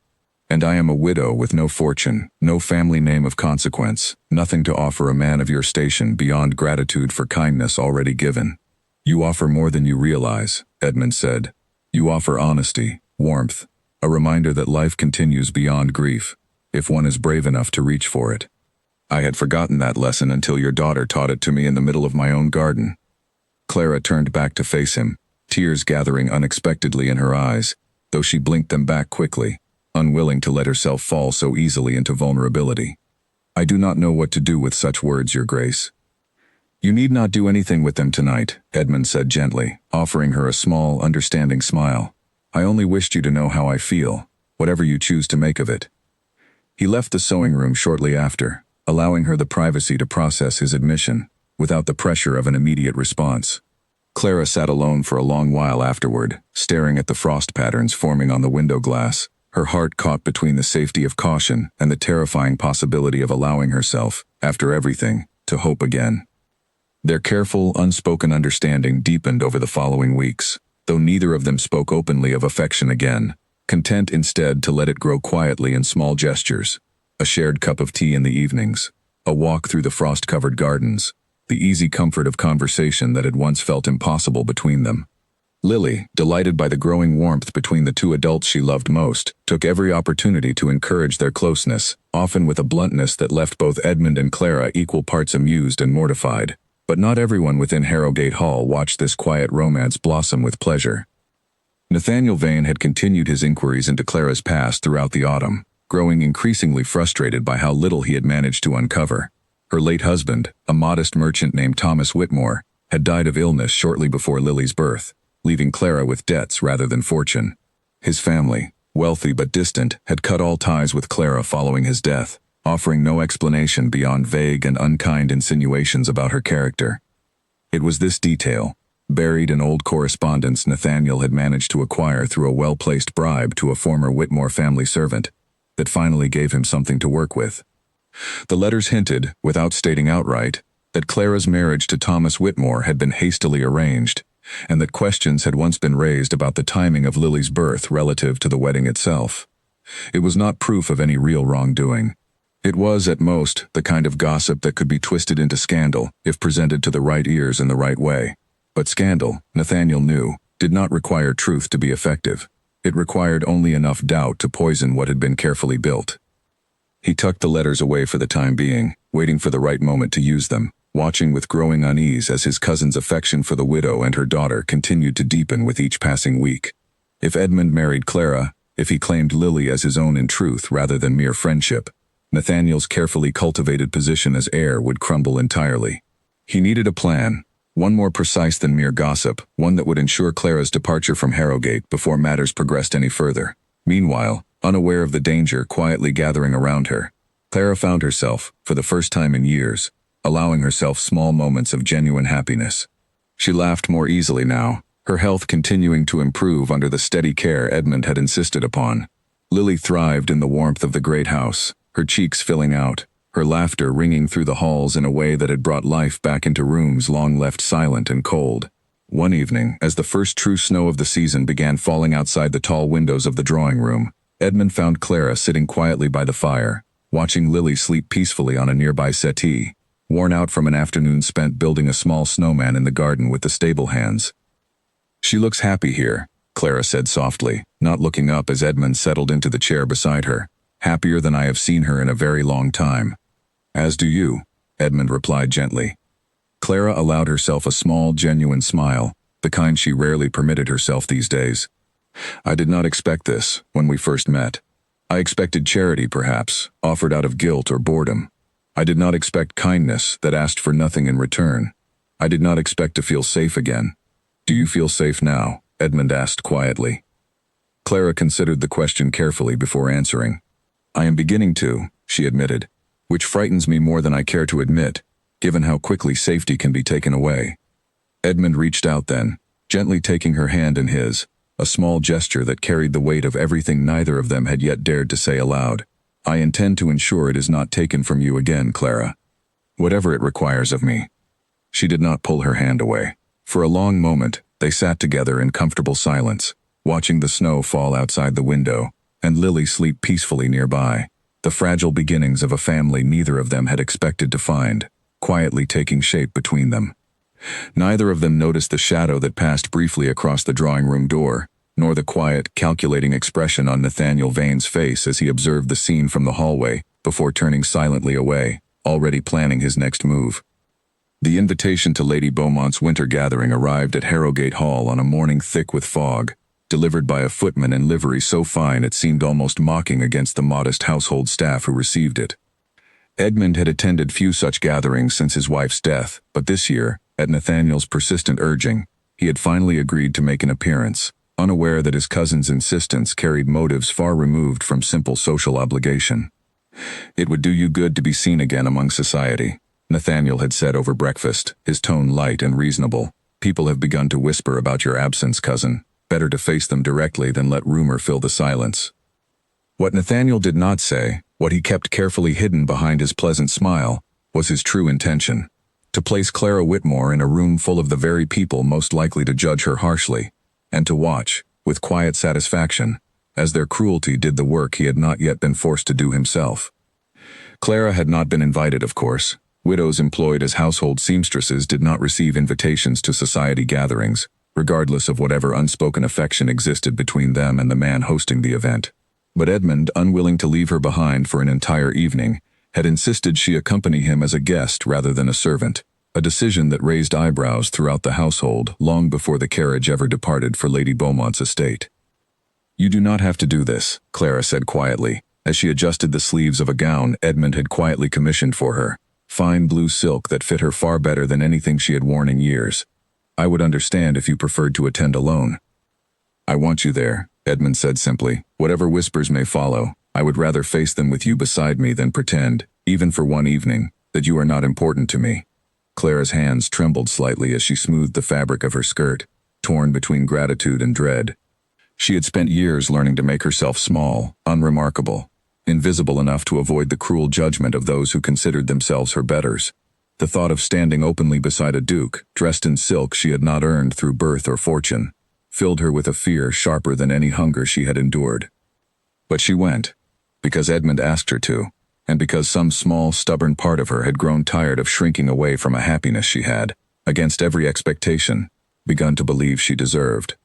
"and I am a widow with no fortune, no family name of consequence, nothing to offer a man of your station beyond gratitude for kindness already given." "You offer more than you realize," Edmund said. "You offer honesty, warmth, a reminder that life continues beyond grief, if one is brave enough to reach for it. I had forgotten that lesson until your daughter taught it to me in the middle of my own garden." Clara turned back to face him, tears gathering unexpectedly in her eyes, though she blinked them back quickly, unwilling to let herself fall so easily into vulnerability. "I do not know what to do with such words, Your Grace." "You need not do anything with them tonight," Edmund said gently, offering her a small, understanding smile. "I only wished you to know how I feel, whatever you choose to make of it." He left the sewing room shortly after, allowing her the privacy to process his admission, without the pressure of an immediate response. Clara sat alone for a long while afterward, staring at the frost patterns forming on the window glass, her heart caught between the safety of caution and the terrifying possibility of allowing herself, after everything, to hope again. Their careful, unspoken understanding deepened over the following weeks, though neither of them spoke openly of affection again, content instead to let it grow quietly in small gestures. A shared cup of tea in the evenings, a walk through the frost-covered gardens, the easy comfort of conversation that had once felt impossible between them. Lily, delighted by the growing warmth between the two adults she loved most, took every opportunity to encourage their closeness, often with a bluntness that left both Edmund and Clara equal parts amused and mortified. But not everyone within Harrogate Hall watched this quiet romance blossom with pleasure. Nathaniel Vane had continued his inquiries into Clara's past throughout the autumn, growing increasingly frustrated by how little he had managed to uncover. Her late husband, a modest merchant named Thomas Whitmore, had died of illness shortly before Lily's birth, leaving Clara with debts rather than fortune. His family, wealthy but distant, had cut all ties with Clara following his death, offering no explanation beyond vague and unkind insinuations about her character. It was this detail, buried in old correspondence Nathaniel had managed to acquire through a well-placed bribe to a former Whitmore family servant, that finally gave him something to work with. The letters hinted, without stating outright, that Clara's marriage to Thomas Whitmore had been hastily arranged, and that questions had once been raised about the timing of Lily's birth relative to the wedding itself. It was not proof of any real wrongdoing. It was, at most, the kind of gossip that could be twisted into scandal if presented to the right ears in the right way. But scandal, Nathaniel knew, did not require truth to be effective. It required only enough doubt to poison what had been carefully built. He tucked the letters away for the time being, waiting for the right moment to use them, watching with growing unease as his cousin's affection for the widow and her daughter continued to deepen with each passing week. If Edmund married Clara, if he claimed Lily as his own in truth rather than mere friendship, Nathaniel's carefully cultivated position as heir would crumble entirely. He needed a plan, one more precise than mere gossip, one that would ensure Clara's departure from Harrogate before matters progressed any further. Meanwhile, unaware of the danger quietly gathering around her, Clara found herself, for the first time in years, allowing herself small moments of genuine happiness. She laughed more easily now, her health continuing to improve under the steady care Edmund had insisted upon. Lily thrived in the warmth of the great house, her cheeks filling out, her laughter ringing through the halls in a way that had brought life back into rooms long left silent and cold. One evening, as the first true snow of the season began falling outside the tall windows of the drawing room, Edmund found Clara sitting quietly by the fire, watching Lily sleep peacefully on a nearby settee, worn out from an afternoon spent building a small snowman in the garden with the stable hands. "She looks happy here," Clara said softly, not looking up as Edmund settled into the chair beside her. "Happier than I have seen her in a very long time." "As do you," Edmund replied gently. Clara allowed herself a small, genuine smile, the kind she rarely permitted herself these days. "I did not expect this when we first met. I expected charity, perhaps, offered out of guilt or boredom. I did not expect kindness that asked for nothing in return. I did not expect to feel safe again." "Do you feel safe now?" Edmund asked quietly. Clara considered the question carefully before answering. "I am beginning to," she admitted, "which frightens me more than I care to admit, given how quickly safety can be taken away." Edmund reached out then, gently taking her hand in his, a small gesture that carried the weight of everything neither of them had yet dared to say aloud. "I intend to ensure it is not taken from you again, Clara. Whatever it requires of me." She did not pull her hand away. For a long moment, they sat together in comfortable silence, watching the snow fall outside the window, and Lily sleep peacefully nearby, the fragile beginnings of a family neither of them had expected to find, quietly taking shape between them. Neither of them noticed the shadow that passed briefly across the drawing room door, nor the quiet, calculating expression on Nathaniel Vane's face as he observed the scene from the hallway, before turning silently away, already planning his next move. The invitation to Lady Beaumont's winter gathering arrived at Harrogate Hall on a morning thick with fog, delivered by a footman in livery so fine it seemed almost mocking against the modest household staff who received it. Edmund had attended few such gatherings since his wife's death, but this year, at Nathaniel's persistent urging, he had finally agreed to make an appearance, unaware that his cousin's insistence carried motives far removed from simple social obligation. "It would do you good to be seen again among society," Nathaniel had said over breakfast, his tone light and reasonable. "People have begun to whisper about your absence, cousin. Better to face them directly than let rumor fill the silence." What Nathaniel did not say, what he kept carefully hidden behind his pleasant smile, was his true intention: to place Clara Whitmore in a room full of the very people most likely to judge her harshly, and to watch, with quiet satisfaction, as their cruelty did the work he had not yet been forced to do himself. Clara had not been invited, of course. Widows employed as household seamstresses did not receive invitations to society gatherings, regardless of whatever unspoken affection existed between them and the man hosting the event. But Edmund, unwilling to leave her behind for an entire evening, had insisted she accompany him as a guest rather than a servant, a decision that raised eyebrows throughout the household long before the carriage ever departed for Lady Beaumont's estate. "You do not have to do this," Clara said quietly, as she adjusted the sleeves of a gown Edmund had quietly commissioned for her. fine blue silk that fit her far better than anything she had worn in years. "I would understand if you preferred to attend alone." "I want you there," Edmund said simply. "Whatever whispers may follow, I would rather face them with you beside me than pretend, even for one evening, that you are not important to me." Clara's hands trembled slightly as she smoothed the fabric of her skirt, torn between gratitude and dread. She had spent years learning to make herself small, unremarkable, invisible enough to avoid the cruel judgment of those who considered themselves her betters. The thought of standing openly beside a duke, dressed in silk she had not earned through birth or fortune, filled her with a fear sharper than any hunger she had endured. But she went, because Edmund asked her to, and because some small, stubborn part of her had grown tired of shrinking away from a happiness she had, against every expectation, begun to believe she deserved.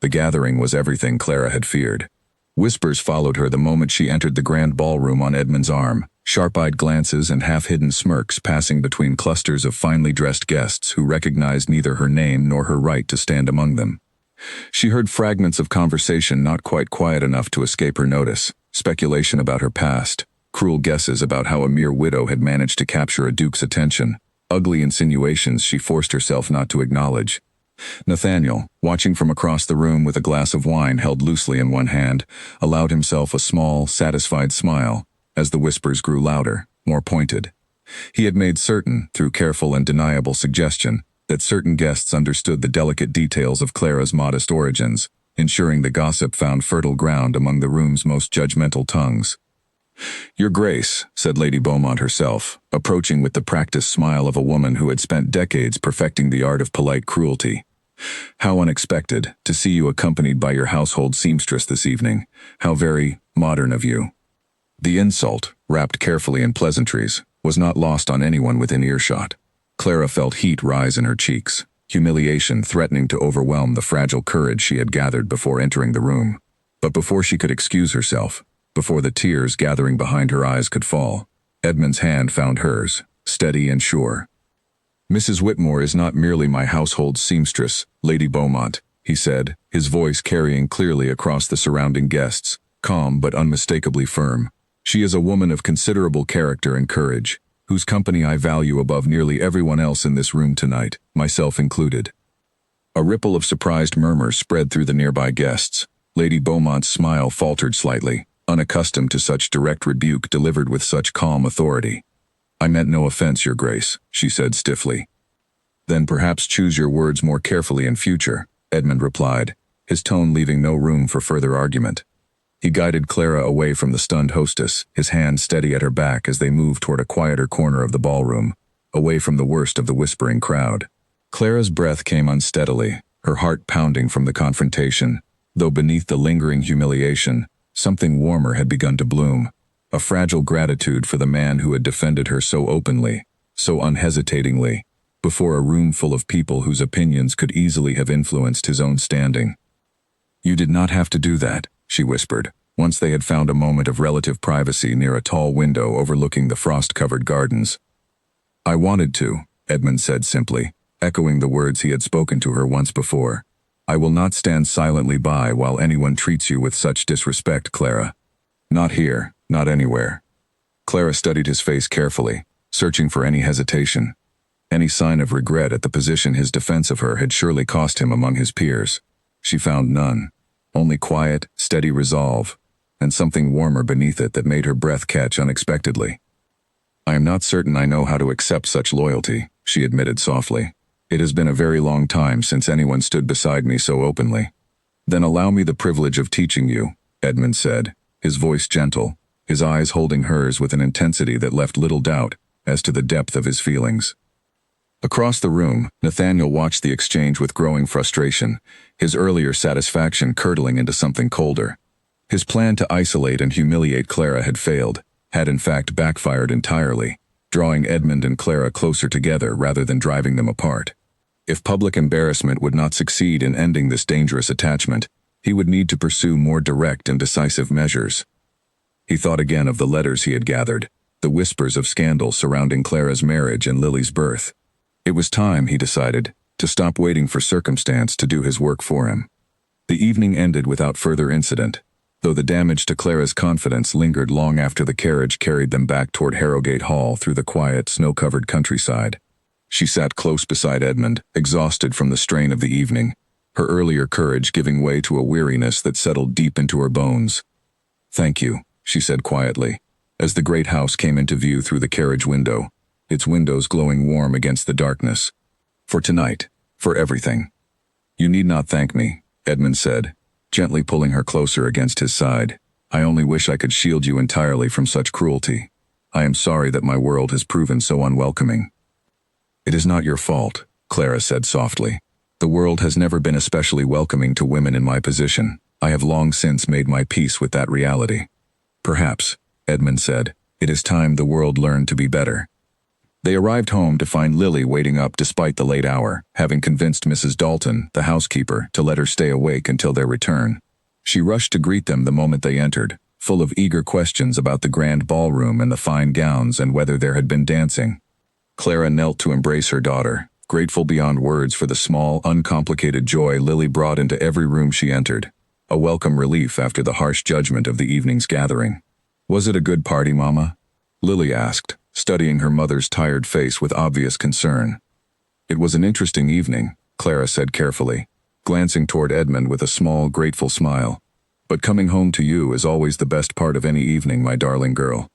The gathering was everything Clara had feared. Whispers followed her the moment she entered the grand ballroom on Edmund's arm, sharp-eyed glances and half-hidden smirks passing between clusters of finely dressed guests who recognized neither her name nor her right to stand among them. She heard fragments of conversation not quite quiet enough to escape her notice, speculation about her past, cruel guesses about how a mere widow had managed to capture a duke's attention, ugly insinuations she forced herself not to acknowledge. Nathaniel, watching from across the room with a glass of wine held loosely in one hand, allowed himself a small, satisfied smile as the whispers grew louder, more pointed. He had made certain, through careful and deniable suggestion, that certain guests understood the delicate details of Clara's modest origins, ensuring the gossip found fertile ground among the room's most judgmental tongues. "Your Grace," said Lady Beaumont herself, approaching with the practiced smile of a woman who had spent decades perfecting the art of polite cruelty. "How unexpected, to see you accompanied by your household seamstress this evening. How very modern of you." The insult, wrapped carefully in pleasantries, was not lost on anyone within earshot. Clara felt heat rise in her cheeks, humiliation threatening to overwhelm the fragile courage she had gathered before entering the room. But before she could excuse herself, before the tears gathering behind her eyes could fall, Edmund's hand found hers, steady and sure. "Mrs. Whitmore is not merely my household seamstress, Lady Beaumont," he said, his voice carrying clearly across the surrounding guests, calm but unmistakably firm. "She is a woman of considerable character and courage, whose company I value above nearly everyone else in this room tonight, myself included." A ripple of surprised murmurs spread through the nearby guests. Lady Beaumont's smile faltered slightly, unaccustomed to such direct rebuke delivered with such calm authority. "I meant no offense, Your Grace," she said stiffly. "Then perhaps choose your words more carefully in future," Edmund replied, his tone leaving no room for further argument. He guided Clara away from the stunned hostess, his hand steady at her back as they moved toward a quieter corner of the ballroom, away from the worst of the whispering crowd. Clara's breath came unsteadily, her heart pounding from the confrontation, though beneath the lingering humiliation, something warmer had begun to bloom, a fragile gratitude for the man who had defended her so openly, so unhesitatingly, before a room full of people whose opinions could easily have influenced his own standing. "You did not have to do that," she whispered, once they had found a moment of relative privacy near a tall window overlooking the frost-covered gardens. "I wanted to," Edmund said simply, echoing the words he had spoken to her once before. "I will not stand silently by while anyone treats you with such disrespect, Clara. Not here, not anywhere." Clara studied his face carefully, searching for any hesitation, any sign of regret at the position his defense of her had surely cost him among his peers. She found none, only quiet, steady resolve, and something warmer beneath it that made her breath catch unexpectedly. "I am not certain I know how to accept such loyalty," she admitted softly. "It has been a very long time since anyone stood beside me so openly." "Then allow me the privilege of teaching you," Edmund said, his voice gentle, his eyes holding hers with an intensity that left little doubt as to the depth of his feelings. Across the room, Nathaniel watched the exchange with growing frustration, his earlier satisfaction curdling into something colder. His plan to isolate and humiliate Clara had failed, had in fact backfired entirely, drawing Edmund and Clara closer together rather than driving them apart. If public embarrassment would not succeed in ending this dangerous attachment, he would need to pursue more direct and decisive measures. He thought again of the letters he had gathered, the whispers of scandal surrounding Clara's marriage and Lily's birth. It was time, he decided, to stop waiting for circumstance to do his work for him. The evening ended without further incident. though the damage to Clara's confidence lingered long after the carriage carried them back toward Harrogate Hall through the quiet, snow-covered countryside. She sat close beside Edmund, exhausted from the strain of the evening, her earlier courage giving way to a weariness that settled deep into her bones. "Thank you," she said quietly, as the great house came into view through the carriage window, its windows glowing warm against the darkness. "For tonight, for everything." "You need not thank me," Edmund said, gently pulling her closer against his side. "I only wish I could shield you entirely from such cruelty. I am sorry that my world has proven so unwelcoming." "It is not your fault," Clara said softly. "The world has never been especially welcoming to women in my position. I have long since made my peace with that reality." "Perhaps," Edmund said, "it is time the world learned to be better." They arrived home to find Lily waiting up despite the late hour, having convinced Mrs. Dalton, the housekeeper, to let her stay awake until their return. She rushed to greet them the moment they entered, full of eager questions about the grand ballroom and the fine gowns and whether there had been dancing. Clara knelt to embrace her daughter, grateful beyond words for the small, uncomplicated joy Lily brought into every room she entered, a welcome relief after the harsh judgment of the evening's gathering. "Was it a good party, Mama?" Lily asked, studying her mother's tired face with obvious concern. "It was an interesting evening," Clara said carefully, glancing toward Edmund with a small, grateful smile. "But coming home to you is always the best part of any evening, my darling girl."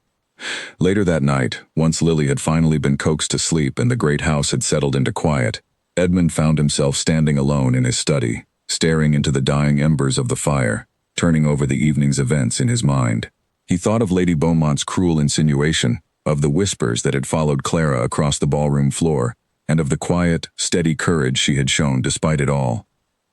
Later that night, once Lily had finally been coaxed to sleep and the great house had settled into quiet, Edmund found himself standing alone in his study, staring into the dying embers of the fire, turning over the evening's events in his mind. He thought of Lady Beaumont's cruel insinuation, of the whispers that had followed Clara across the ballroom floor, and of the quiet, steady courage she had shown despite it all.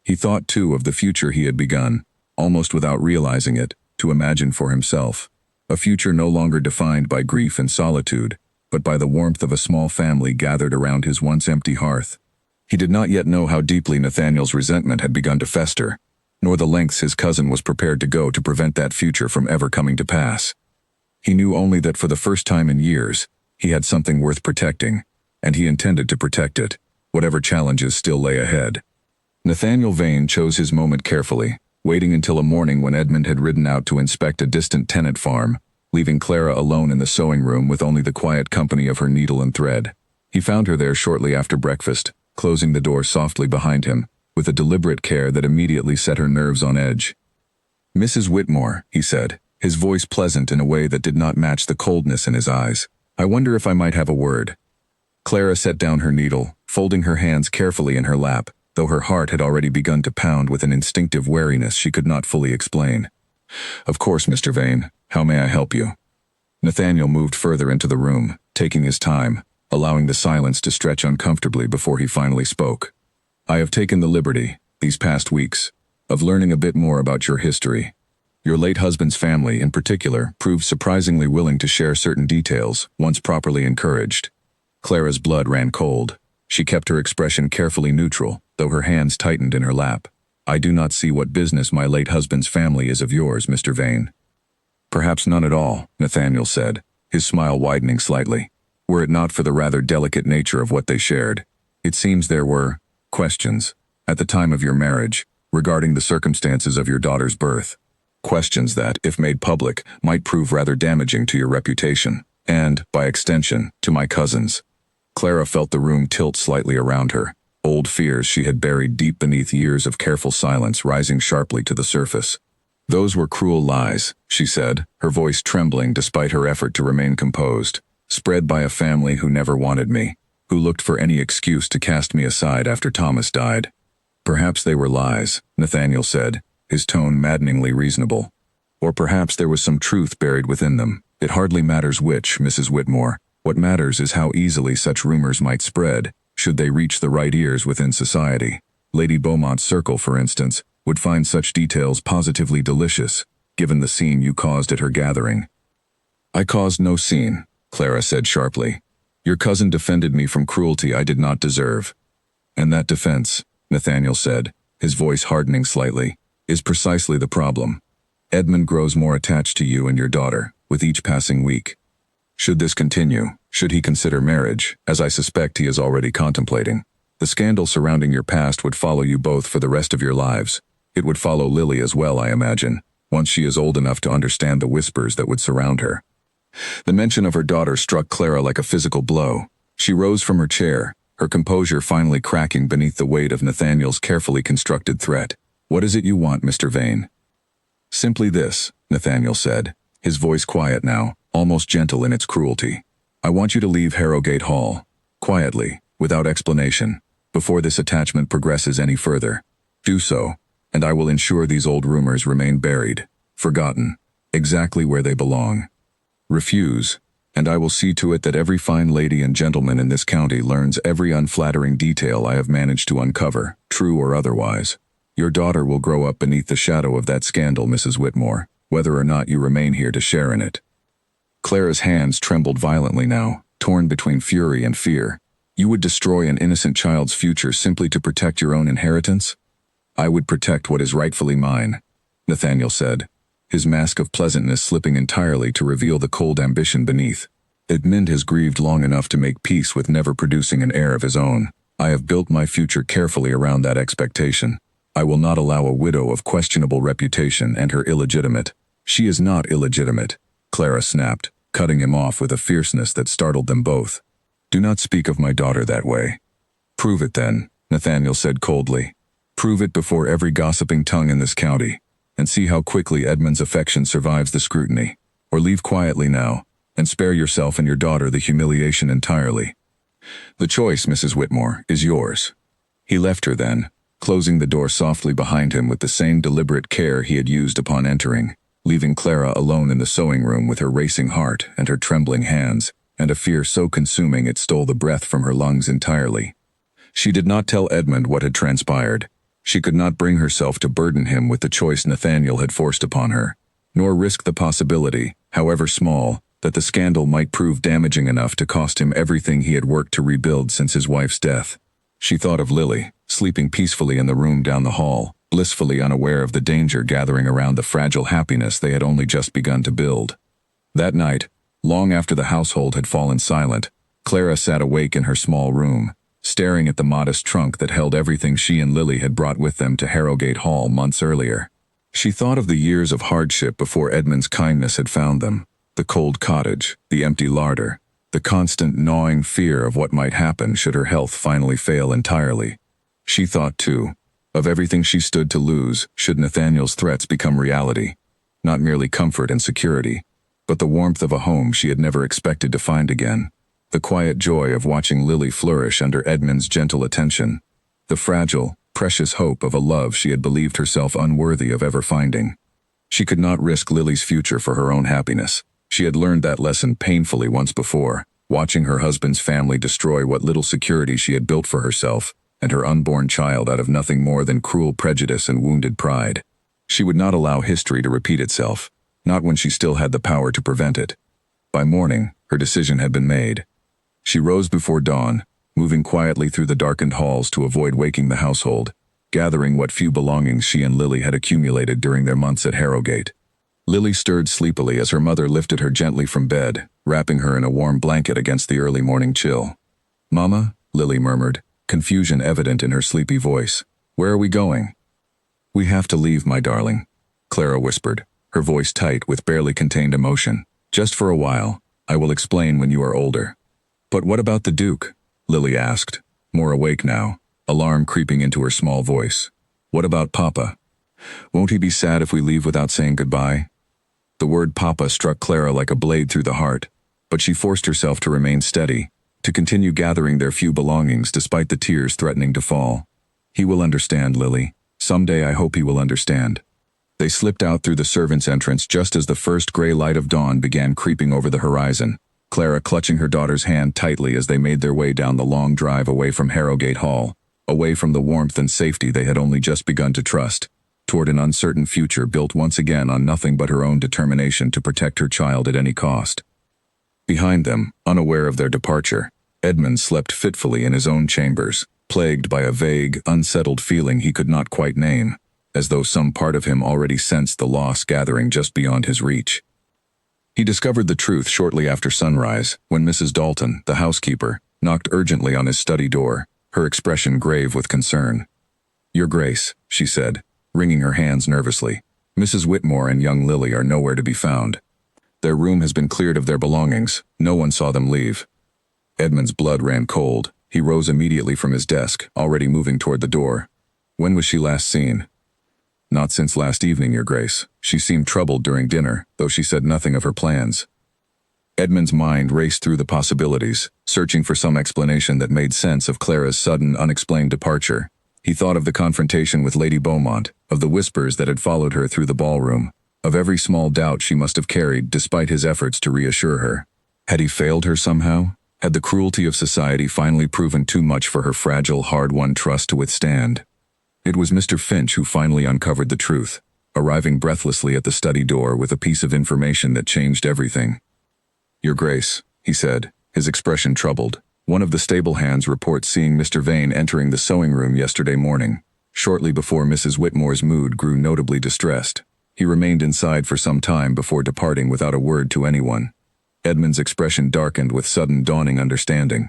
He thought, too, of the future he had begun, almost without realizing it, to imagine for himself. A future no longer defined by grief and solitude, but by the warmth of a small family gathered around his once empty hearth. He did not yet know how deeply Nathaniel's resentment had begun to fester, nor the lengths his cousin was prepared to go to prevent that future from ever coming to pass. He knew only that for the first time in years, he had something worth protecting, and he intended to protect it, whatever challenges still lay ahead. Nathaniel Vane chose his moment carefully, waiting until a morning when Edmund had ridden out to inspect a distant tenant farm, leaving Clara alone in the sewing room with only the quiet company of her needle and thread. He found her there shortly after breakfast, closing the door softly behind him, with a deliberate care that immediately set her nerves on edge. "Mrs. Whitmore," he said, his voice pleasant in a way that did not match the coldness in his eyes. "I wonder if I might have a word." Clara set down her needle, folding her hands carefully in her lap, though her heart had already begun to pound with an instinctive wariness she could not fully explain. "Of course, Mr. Vane. How may I help you?" Nathaniel moved further into the room, taking his time, allowing the silence to stretch uncomfortably before he finally spoke. "I have taken the liberty, these past weeks, of learning a bit more about your history. Your late husband's family, in particular, proved surprisingly willing to share certain details, once properly encouraged." Clara's blood ran cold. She kept her expression carefully neutral, though her hands tightened in her lap. "I do not see what business my late husband's family is of yours, Mr. Vane." "Perhaps none at all," Nathaniel said, his smile widening slightly, "were it not for the rather delicate nature of what they shared. It seems there were questions, at the time of your marriage, regarding the circumstances of your daughter's birth. Questions that, if made public, might prove rather damaging to your reputation, and, by extension, to my cousin's." Clara felt the room tilt slightly around her, old fears she had buried deep beneath years of careful silence rising sharply to the surface. "Those were cruel lies," she said, her voice trembling despite her effort to remain composed, "spread by a family who never wanted me, who looked for any excuse to cast me aside after Thomas died." "Perhaps they were lies," Nathaniel said, his tone maddeningly reasonable. "Or perhaps there was some truth buried within them. It hardly matters which, Mrs. Whitmore. What matters is how easily such rumors might spread, should they reach the right ears within society. Lady Beaumont's circle, for instance, would find such details positively delicious, given the scene you caused at her gathering." "I caused no scene," Clara said sharply. "Your cousin defended me from cruelty I did not deserve. And that defense," Nathaniel said, his voice hardening slightly, "is precisely the problem. Edmund grows more attached to you and your daughter, with each passing week. Should this continue, should he consider marriage, as I suspect he is already contemplating, the scandal surrounding your past would follow you both for the rest of your lives. It would follow Lily as well, I imagine. once she is old enough to understand the whispers that would surround her. The mention of her daughter struck Clara like a physical blow. She rose from her chair, her composure finally cracking beneath the weight of Nathaniel's carefully constructed threat. "What is it you want, Mr. Vane?" "Simply this," Nathaniel said, his voice quiet now, almost gentle in its cruelty. "I want you to leave Harrogate Hall. Quietly, without explanation, before this attachment progresses any further. Do so, and I will ensure these old rumors remain buried, forgotten, exactly where they belong. Refuse, and I will see to it that every fine lady and gentleman in this county learns every unflattering detail I have managed to uncover, true or otherwise. Your daughter will grow up beneath the shadow of that scandal, Mrs. Whitmore, whether or not you remain here to share in it." Clara's hands trembled violently now, torn between fury and fear. "You would destroy an innocent child's future simply to protect your own inheritance?" "I would protect what is rightfully mine," Nathaniel said, his mask of pleasantness slipping entirely to reveal the cold ambition beneath. "Edmund has grieved long enough to make peace with never producing an heir of his own. I have built my future carefully around that expectation. I will not allow a widow of questionable reputation and her illegitimate—" "She is not illegitimate," Clara snapped, cutting him off with a fierceness that startled them both. "Do not speak of my daughter that way." "Prove it then," Nathaniel said coldly. "Prove it before every gossiping tongue in this county, and see how quickly Edmund's affection survives the scrutiny. Or leave quietly now, and spare yourself and your daughter the humiliation entirely. The choice, Mrs. Whitmore, is yours." He left her then, closing the door softly behind him with the same deliberate care he had used upon entering, leaving Clara alone in the sewing room with her racing heart and her trembling hands, and a fear so consuming it stole the breath from her lungs entirely. She did not tell Edmund what had transpired. She could not bring herself to burden him with the choice Nathaniel had forced upon her, nor risk the possibility, however small, that the scandal might prove damaging enough to cost him everything he had worked to rebuild since his wife's death. She thought of Lily, sleeping peacefully in the room down the hall, blissfully unaware of the danger gathering around the fragile happiness they had only just begun to build. That night, long after the household had fallen silent, Clara sat awake in her small room, staring at the modest trunk that held everything she and Lily had brought with them to Harrogate Hall months earlier. She thought of the years of hardship before Edmund's kindness had found them, the cold cottage, the empty larder, the constant gnawing fear of what might happen should her health finally fail entirely. She thought, too, of everything she stood to lose should Nathaniel's threats become reality. Not merely comfort and security, but the warmth of a home she had never expected to find again. The quiet joy of watching Lily flourish under Edmund's gentle attention. The fragile, precious hope of a love she had believed herself unworthy of ever finding. She could not risk Lily's future for her own happiness. She had learned that lesson painfully once before, watching her husband's family destroy what little security she had built for herself and her unborn child out of nothing more than cruel prejudice and wounded pride. She would not allow history to repeat itself, not when she still had the power to prevent it. By morning, her decision had been made. She rose before dawn, moving quietly through the darkened halls to avoid waking the household, gathering what few belongings she and Lily had accumulated during their months at Harrogate. Lily stirred sleepily as her mother lifted her gently from bed, wrapping her in a warm blanket against the early morning chill. "Mama," Lily murmured, confusion evident in her sleepy voice. "Where are we going?" "We have to leave, my darling," Clara whispered, her voice tight with barely contained emotion. "Just for a while. I will explain when you are older." "But what about the Duke?" Lily asked, more awake now, alarm creeping into her small voice. "What about Papa? Won't he be sad if we leave without saying goodbye?" The word Papa struck Clara like a blade through the heart, but she forced herself to remain steady, to continue gathering their few belongings despite the tears threatening to fall. "He will understand, Lily. Someday I hope he will understand." They slipped out through the servants' entrance just as the first gray light of dawn began creeping over the horizon, Clara clutching her daughter's hand tightly as they made their way down the long drive away from Harrogate Hall, away from the warmth and safety they had only just begun to trust, toward an uncertain future built once again on nothing but her own determination to protect her child at any cost. Behind them, unaware of their departure, Edmund slept fitfully in his own chambers, plagued by a vague, unsettled feeling he could not quite name, as though some part of him already sensed the loss gathering just beyond his reach. He discovered the truth shortly after sunrise, when Mrs. Dalton, the housekeeper, knocked urgently on his study door, her expression grave with concern. "Your Grace," she said, wringing her hands nervously. Mrs. Whitmore and young Lily are nowhere to be found. Their room has been cleared of their belongings. No one saw them leave. Edmund's blood ran cold. He rose immediately from his desk, already moving toward the door. When was she last seen? Not since last evening, Your Grace. She seemed troubled during dinner, though she said nothing of her plans. Edmund's mind raced through the possibilities, searching for some explanation that made sense of Clara's sudden, unexplained departure. He thought of the confrontation with Lady Beaumont, of the whispers that had followed her through the ballroom, of every small doubt she must have carried despite his efforts to reassure her. Had he failed her somehow? Had the cruelty of society finally proven too much for her fragile, hard-won trust to withstand? It was Mr. Finch who finally uncovered the truth, arriving breathlessly at the study door with a piece of information that changed everything. Your Grace, he said, his expression troubled. One of the stable hands reports seeing Mr. Vane entering the sewing room yesterday morning, shortly before Mrs. Whitmore's mood grew notably distressed. He remained inside for some time before departing without a word to anyone. Edmund's expression darkened with sudden dawning understanding.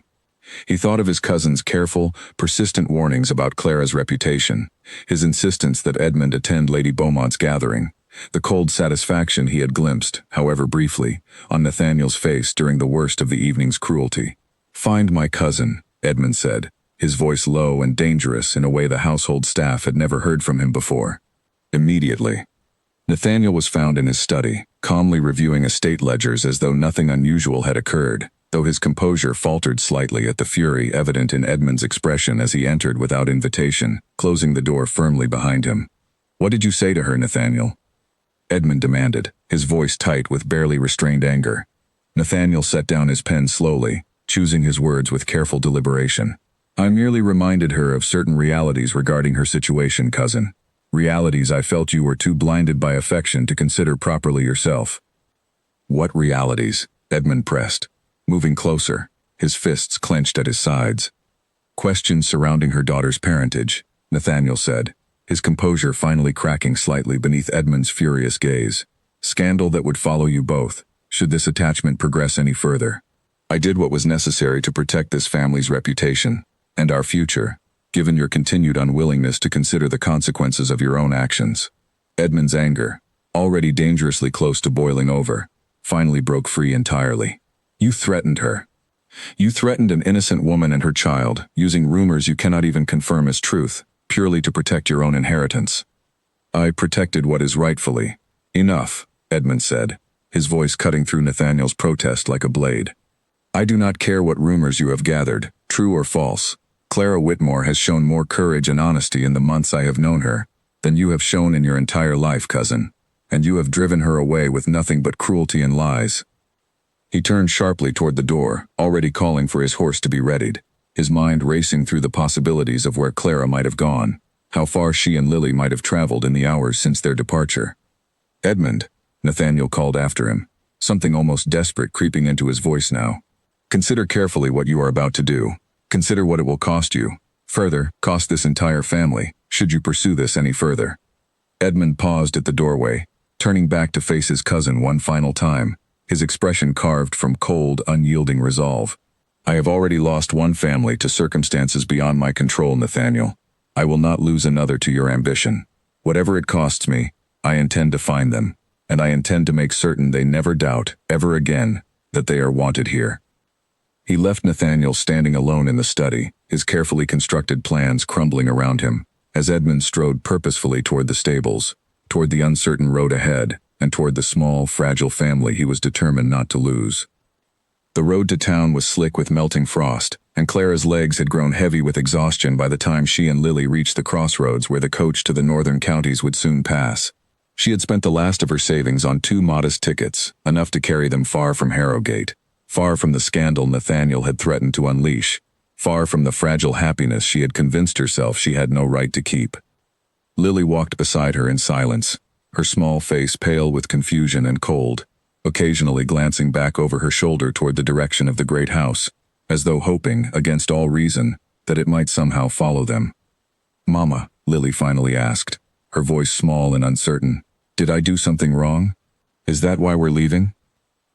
He thought of his cousin's careful, persistent warnings about Clara's reputation, his insistence that Edmund attend Lady Beaumont's gathering, the cold satisfaction he had glimpsed, however briefly, on Nathaniel's face during the worst of the evening's cruelty. "Find my cousin," Edmund said, his voice low and dangerous in a way the household staff had never heard from him before. Immediately. Nathaniel was found in his study, calmly reviewing estate ledgers as though nothing unusual had occurred, though his composure faltered slightly at the fury evident in Edmund's expression as he entered without invitation, closing the door firmly behind him. "What did you say to her, Nathaniel?" Edmund demanded, his voice tight with barely restrained anger. Nathaniel set down his pen slowly, choosing his words with careful deliberation. "I merely reminded her of certain realities regarding her situation, cousin. Realities I felt you were too blinded by affection to consider properly yourself." "What realities?" Edmund pressed, moving closer, his fists clenched at his sides. "Questions surrounding her daughter's parentage," Nathaniel said, his composure finally cracking slightly beneath Edmund's furious gaze. "Scandal that would follow you both, should this attachment progress any further. I did what was necessary to protect this family's reputation, and our future, given your continued unwillingness to consider the consequences of your own actions." Edmund's anger, already dangerously close to boiling over, finally broke free entirely. "You threatened her. You threatened an innocent woman and her child, using rumors you cannot even confirm as truth, purely to protect your own inheritance." "I protected what is rightfully." "Enough," Edmund said, his voice cutting through Nathaniel's protest like a blade. "I do not care what rumors you have gathered, true or false. Clara Whitmore has shown more courage and honesty in the months I have known her than you have shown in your entire life, cousin, and you have driven her away with nothing but cruelty and lies." He turned sharply toward the door, already calling for his horse to be readied, his mind racing through the possibilities of where Clara might have gone, how far she and Lily might have traveled in the hours since their departure. "Edmund," Nathaniel called after him, something almost desperate creeping into his voice now. "Consider carefully what you are about to do. Consider what it will cost you. Further, cost this entire family, should you pursue this any further." Edmund paused at the doorway, turning back to face his cousin one final time, his expression carved from cold, unyielding resolve. "I have already lost one family to circumstances beyond my control, Nathaniel. I will not lose another to your ambition. Whatever it costs me, I intend to find them, and I intend to make certain they never doubt, ever again, that they are wanted here." He left Nathaniel standing alone in the study, his carefully constructed plans crumbling around him, as Edmund strode purposefully toward the stables, toward the uncertain road ahead, and toward the small, fragile family he was determined not to lose. The road to town was slick with melting frost, and Clara's legs had grown heavy with exhaustion by the time she and Lily reached the crossroads where the coach to the northern counties would soon pass. She had spent the last of her savings on 2 modest tickets, enough to carry them far from Harrogate, far from the scandal Nathaniel had threatened to unleash, far from the fragile happiness she had convinced herself she had no right to keep. Lily walked beside her in silence, her small face pale with confusion and cold, occasionally glancing back over her shoulder toward the direction of the great house, as though hoping, against all reason, that it might somehow follow them. "Mama," Lily finally asked, her voice small and uncertain, "did I do something wrong? Is that why we're leaving?"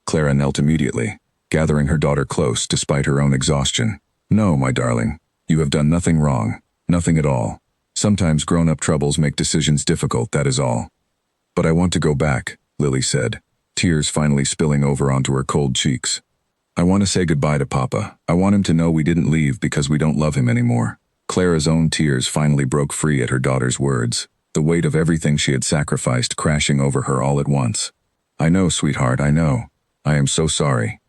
Clara knelt immediately, gathering her daughter close despite her own exhaustion. "No, my darling, you have done nothing wrong, nothing at all. Sometimes grown-up troubles make decisions difficult, that is all." But I want to go back, Lily said, tears finally spilling over onto her cold cheeks. I want to say goodbye to Papa. I want him to know we didn't leave because we don't love him anymore. Clara's own tears finally broke free at her daughter's words, the weight of everything she had sacrificed crashing over her all at once. I know, sweetheart, I know. I am so sorry.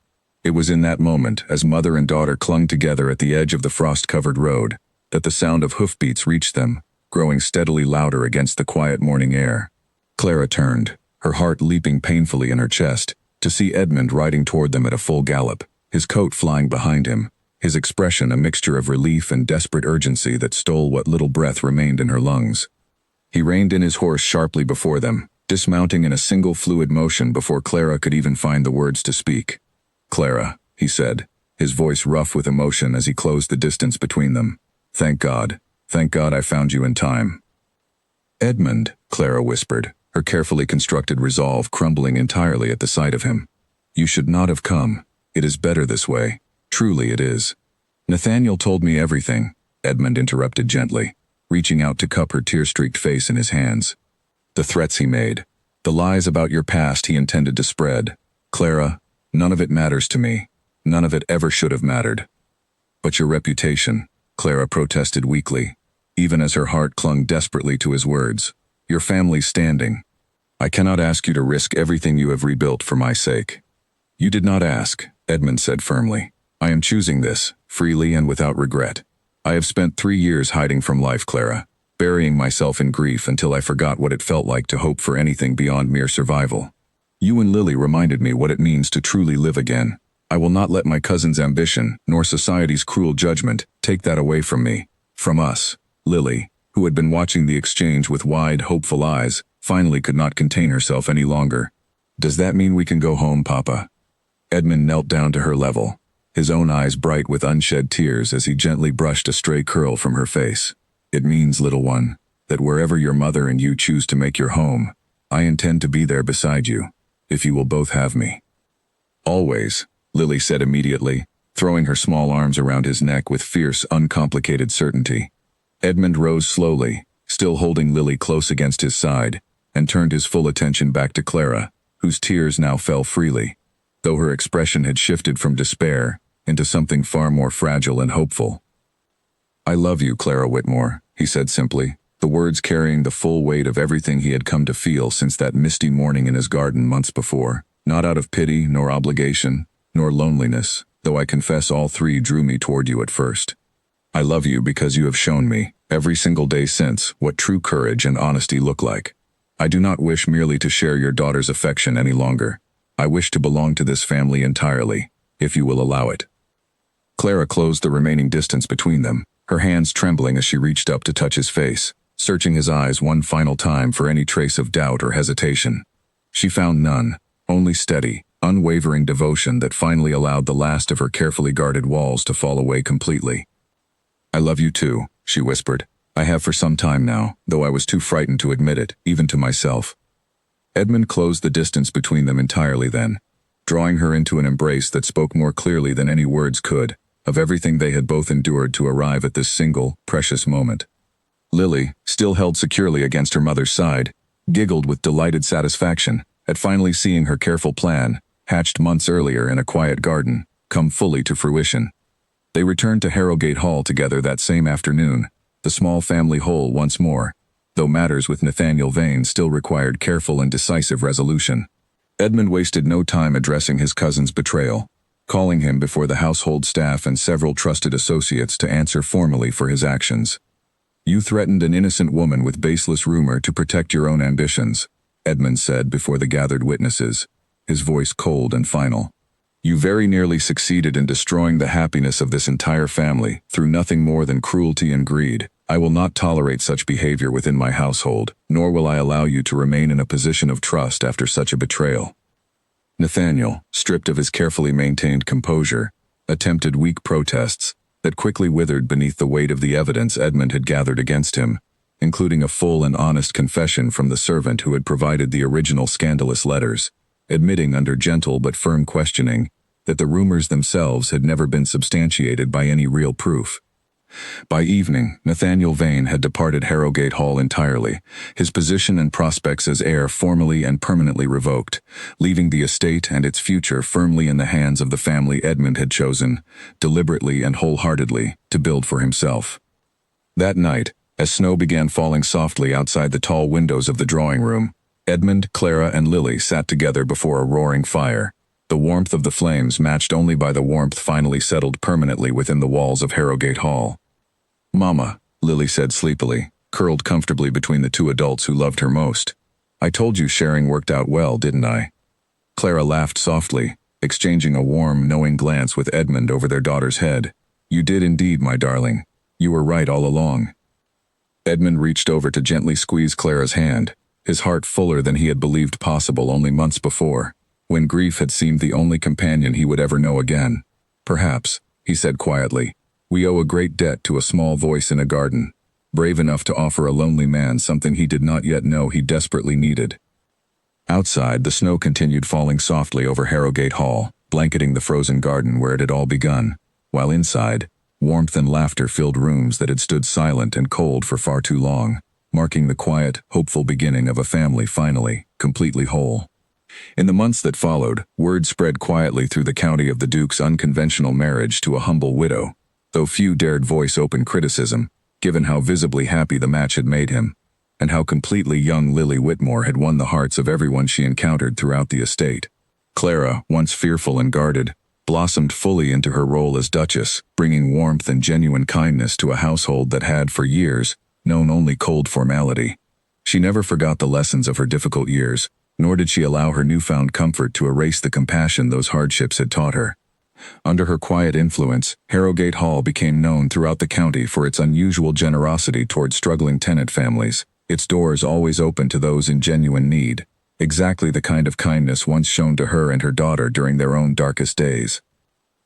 It was in that moment, as mother and daughter clung together at the edge of the frost-covered road, that the sound of hoofbeats reached them, growing steadily louder against the quiet morning air. Clara turned, her heart leaping painfully in her chest, to see Edmund riding toward them at a full gallop, his coat flying behind him, his expression a mixture of relief and desperate urgency that stole what little breath remained in her lungs. He reined in his horse sharply before them, dismounting in a single fluid motion before Clara could even find the words to speak. "Clara," he said, his voice rough with emotion as he closed the distance between them. Thank God I found you in time." "Edmund," Clara whispered, her carefully constructed resolve crumbling entirely at the sight of him. "You should not have come. It is better this way. Truly it is." "Nathaniel told me everything," Edmund interrupted gently, reaching out to cup her tear-streaked face in his hands. "The threats he made, the lies about your past he intended to spread. Clara, none of it matters to me. None of it ever should have mattered." "But your reputation," Clara protested weakly, even as her heart clung desperately to his words. "Your family's standing. I cannot ask you to risk everything you have rebuilt for my sake." "You did not ask," Edmund said firmly. "I am choosing this, freely and without regret. I have spent 3 years hiding from life, Clara, burying myself in grief until I forgot what it felt like to hope for anything beyond mere survival. You and Lily reminded me what it means to truly live again. I will not let my cousin's ambition, nor society's cruel judgment, take that away from me, from us." Lily, who had been watching the exchange with wide, hopeful eyes, finally could not contain herself any longer. "Does that mean we can go home, Papa?" Edmund knelt down to her level, his own eyes bright with unshed tears as he gently brushed a stray curl from her face. "It means, little one, that wherever your mother and you choose to make your home, I intend to be there beside you, if you will both have me." "Always," Lily said immediately, throwing her small arms around his neck with fierce, uncomplicated certainty. Edmund rose slowly, still holding Lily close against his side, and turned his full attention back to Clara, whose tears now fell freely, though her expression had shifted from despair into something far more fragile and hopeful. "I love you, Clara Whitmore," he said simply, the words carrying the full weight of everything he had come to feel since that misty morning in his garden months before, not out of pity nor obligation, nor loneliness, though I confess all three drew me toward you at first. "I love you because you have shown me, every single day since, what true courage and honesty look like. I do not wish merely to share your daughter's affection any longer. I wish to belong to this family entirely, if you will allow it." Clara closed the remaining distance between them, her hands trembling as she reached up to touch his face, searching his eyes one final time for any trace of doubt or hesitation. She found none, only steady, unwavering devotion that finally allowed the last of her carefully guarded walls to fall away completely. "I love you too," she whispered. "I have for some time now, though I was too frightened to admit it, even to myself." Edmund closed the distance between them entirely then, drawing her into an embrace that spoke more clearly than any words could, of everything they had both endured to arrive at this single, precious moment. Lily, still held securely against her mother's side, giggled with delighted satisfaction at finally seeing her careful plan, hatched months earlier in a quiet garden, come fully to fruition. They returned to Harrogate Hall together that same afternoon, the small family whole once more, though matters with Nathaniel Vane still required careful and decisive resolution. Edmund wasted no time addressing his cousin's betrayal, calling him before the household staff and several trusted associates to answer formally for his actions. "You threatened an innocent woman with baseless rumor to protect your own ambitions," Edmund said before the gathered witnesses, his voice cold and final. "You very nearly succeeded in destroying the happiness of this entire family through nothing more than cruelty and greed. I will not tolerate such behavior within my household, nor will I allow you to remain in a position of trust after such a betrayal." Nathaniel, stripped of his carefully maintained composure, attempted weak protests that quickly withered beneath the weight of the evidence Edmund had gathered against him, including a full and honest confession from the servant who had provided the original scandalous letters, admitting under gentle but firm questioning that the rumors themselves had never been substantiated by any real proof. By evening, Nathaniel Vane had departed Harrogate Hall entirely, his position and prospects as heir formally and permanently revoked, leaving the estate and its future firmly in the hands of the family Edmund had chosen, deliberately and wholeheartedly, to build for himself. That night, as snow began falling softly outside the tall windows of the drawing room, Edmund, Clara, and Lily sat together before a roaring fire, the warmth of the flames matched only by the warmth finally settled permanently within the walls of Harrogate Hall. "Mama," Lily said sleepily, curled comfortably between the two adults who loved her most. "I told you sharing worked out well, didn't I?" Clara laughed softly, exchanging a warm, knowing glance with Edmund over their daughter's head. "You did indeed, my darling. You were right all along." Edmund reached over to gently squeeze Clara's hand, his heart fuller than he had believed possible only months before, when grief had seemed the only companion he would ever know again. "Perhaps," he said quietly, "we owe a great debt to a small voice in a garden, brave enough to offer a lonely man something he did not yet know he desperately needed." Outside, the snow continued falling softly over Harrogate Hall, blanketing the frozen garden where it had all begun, while inside, warmth and laughter filled rooms that had stood silent and cold for far too long, marking the quiet, hopeful beginning of a family finally, completely whole. In the months that followed, word spread quietly through the county of the Duke's unconventional marriage to a humble widow, though few dared voice open criticism, given how visibly happy the match had made him, and how completely young Lily Whitmore had won the hearts of everyone she encountered throughout the estate. Clara, once fearful and guarded, blossomed fully into her role as Duchess, bringing warmth and genuine kindness to a household that had, for years, known only cold formality. She never forgot the lessons of her difficult years, nor did she allow her newfound comfort to erase the compassion those hardships had taught her. Under her quiet influence, Harrogate Hall became known throughout the county for its unusual generosity toward struggling tenant families, its doors always open to those in genuine need, exactly the kind of kindness once shown to her and her daughter during their own darkest days.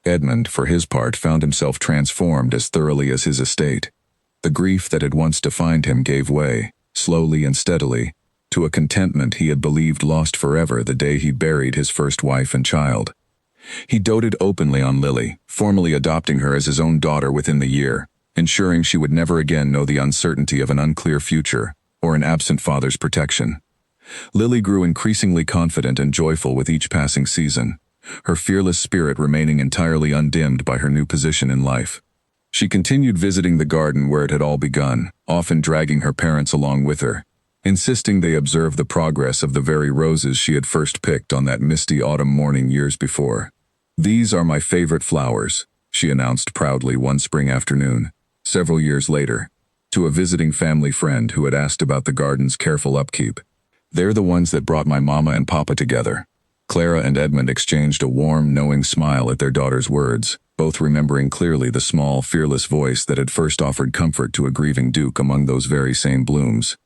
Edmund, for his part, found himself transformed as thoroughly as his estate. The grief that had once defined him gave way, slowly and steadily, to a contentment he had believed lost forever the day he buried his first wife and child. He doted openly on Lily, formally adopting her as his own daughter within the year, ensuring she would never again know the uncertainty of an unclear future or an absent father's protection. Lily grew increasingly confident and joyful with each passing season, her fearless spirit remaining entirely undimmed by her new position in life. She continued visiting the garden where it had all begun, often dragging her parents along with her, insisting they observe the progress of the very roses she had first picked on that misty autumn morning years before. "These are my favorite flowers," she announced proudly one spring afternoon, several years later, to a visiting family friend who had asked about the garden's careful upkeep. "They're the ones that brought my mama and papa together." Clara and Edmund exchanged a warm, knowing smile at their daughter's words, both remembering clearly the small, fearless voice that had first offered comfort to a grieving duke among those very same blooms.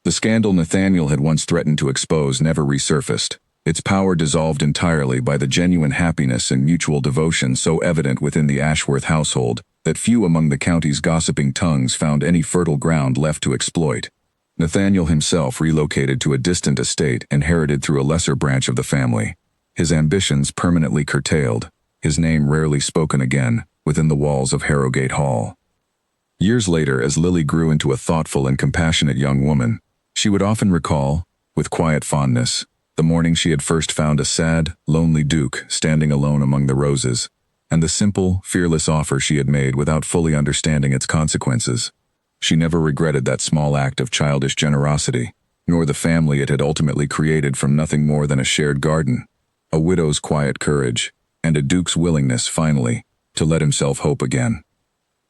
The scandal Nathaniel had once threatened to expose never resurfaced, its power dissolved entirely by the genuine happiness and mutual devotion so evident within the Ashworth household that few among the county's gossiping tongues found any fertile ground left to exploit. Nathaniel himself relocated to a distant estate inherited through a lesser branch of the family, his ambitions permanently curtailed, his name rarely spoken again within the walls of Harrogate Hall. Years later, as Lily grew into a thoughtful and compassionate young woman, she would often recall, with quiet fondness, the morning she had first found a sad, lonely Duke standing alone among the roses, and the simple, fearless offer she had made without fully understanding its consequences. She never regretted that small act of childish generosity, nor the family it had ultimately created from nothing more than a shared garden, a widow's quiet courage, and a duke's willingness, finally, to let himself hope again.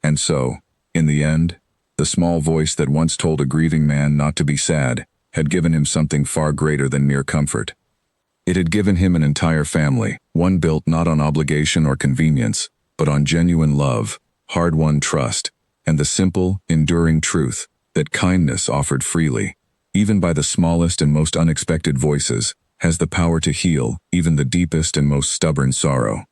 And so, in the end, the small voice that once told a grieving man not to be sad had given him something far greater than mere comfort. It had given him an entire family, one built not on obligation or convenience, but on genuine love, hard-won trust, and the simple, enduring truth that kindness offered freely, even by the smallest and most unexpected voices, has the power to heal even the deepest and most stubborn sorrow.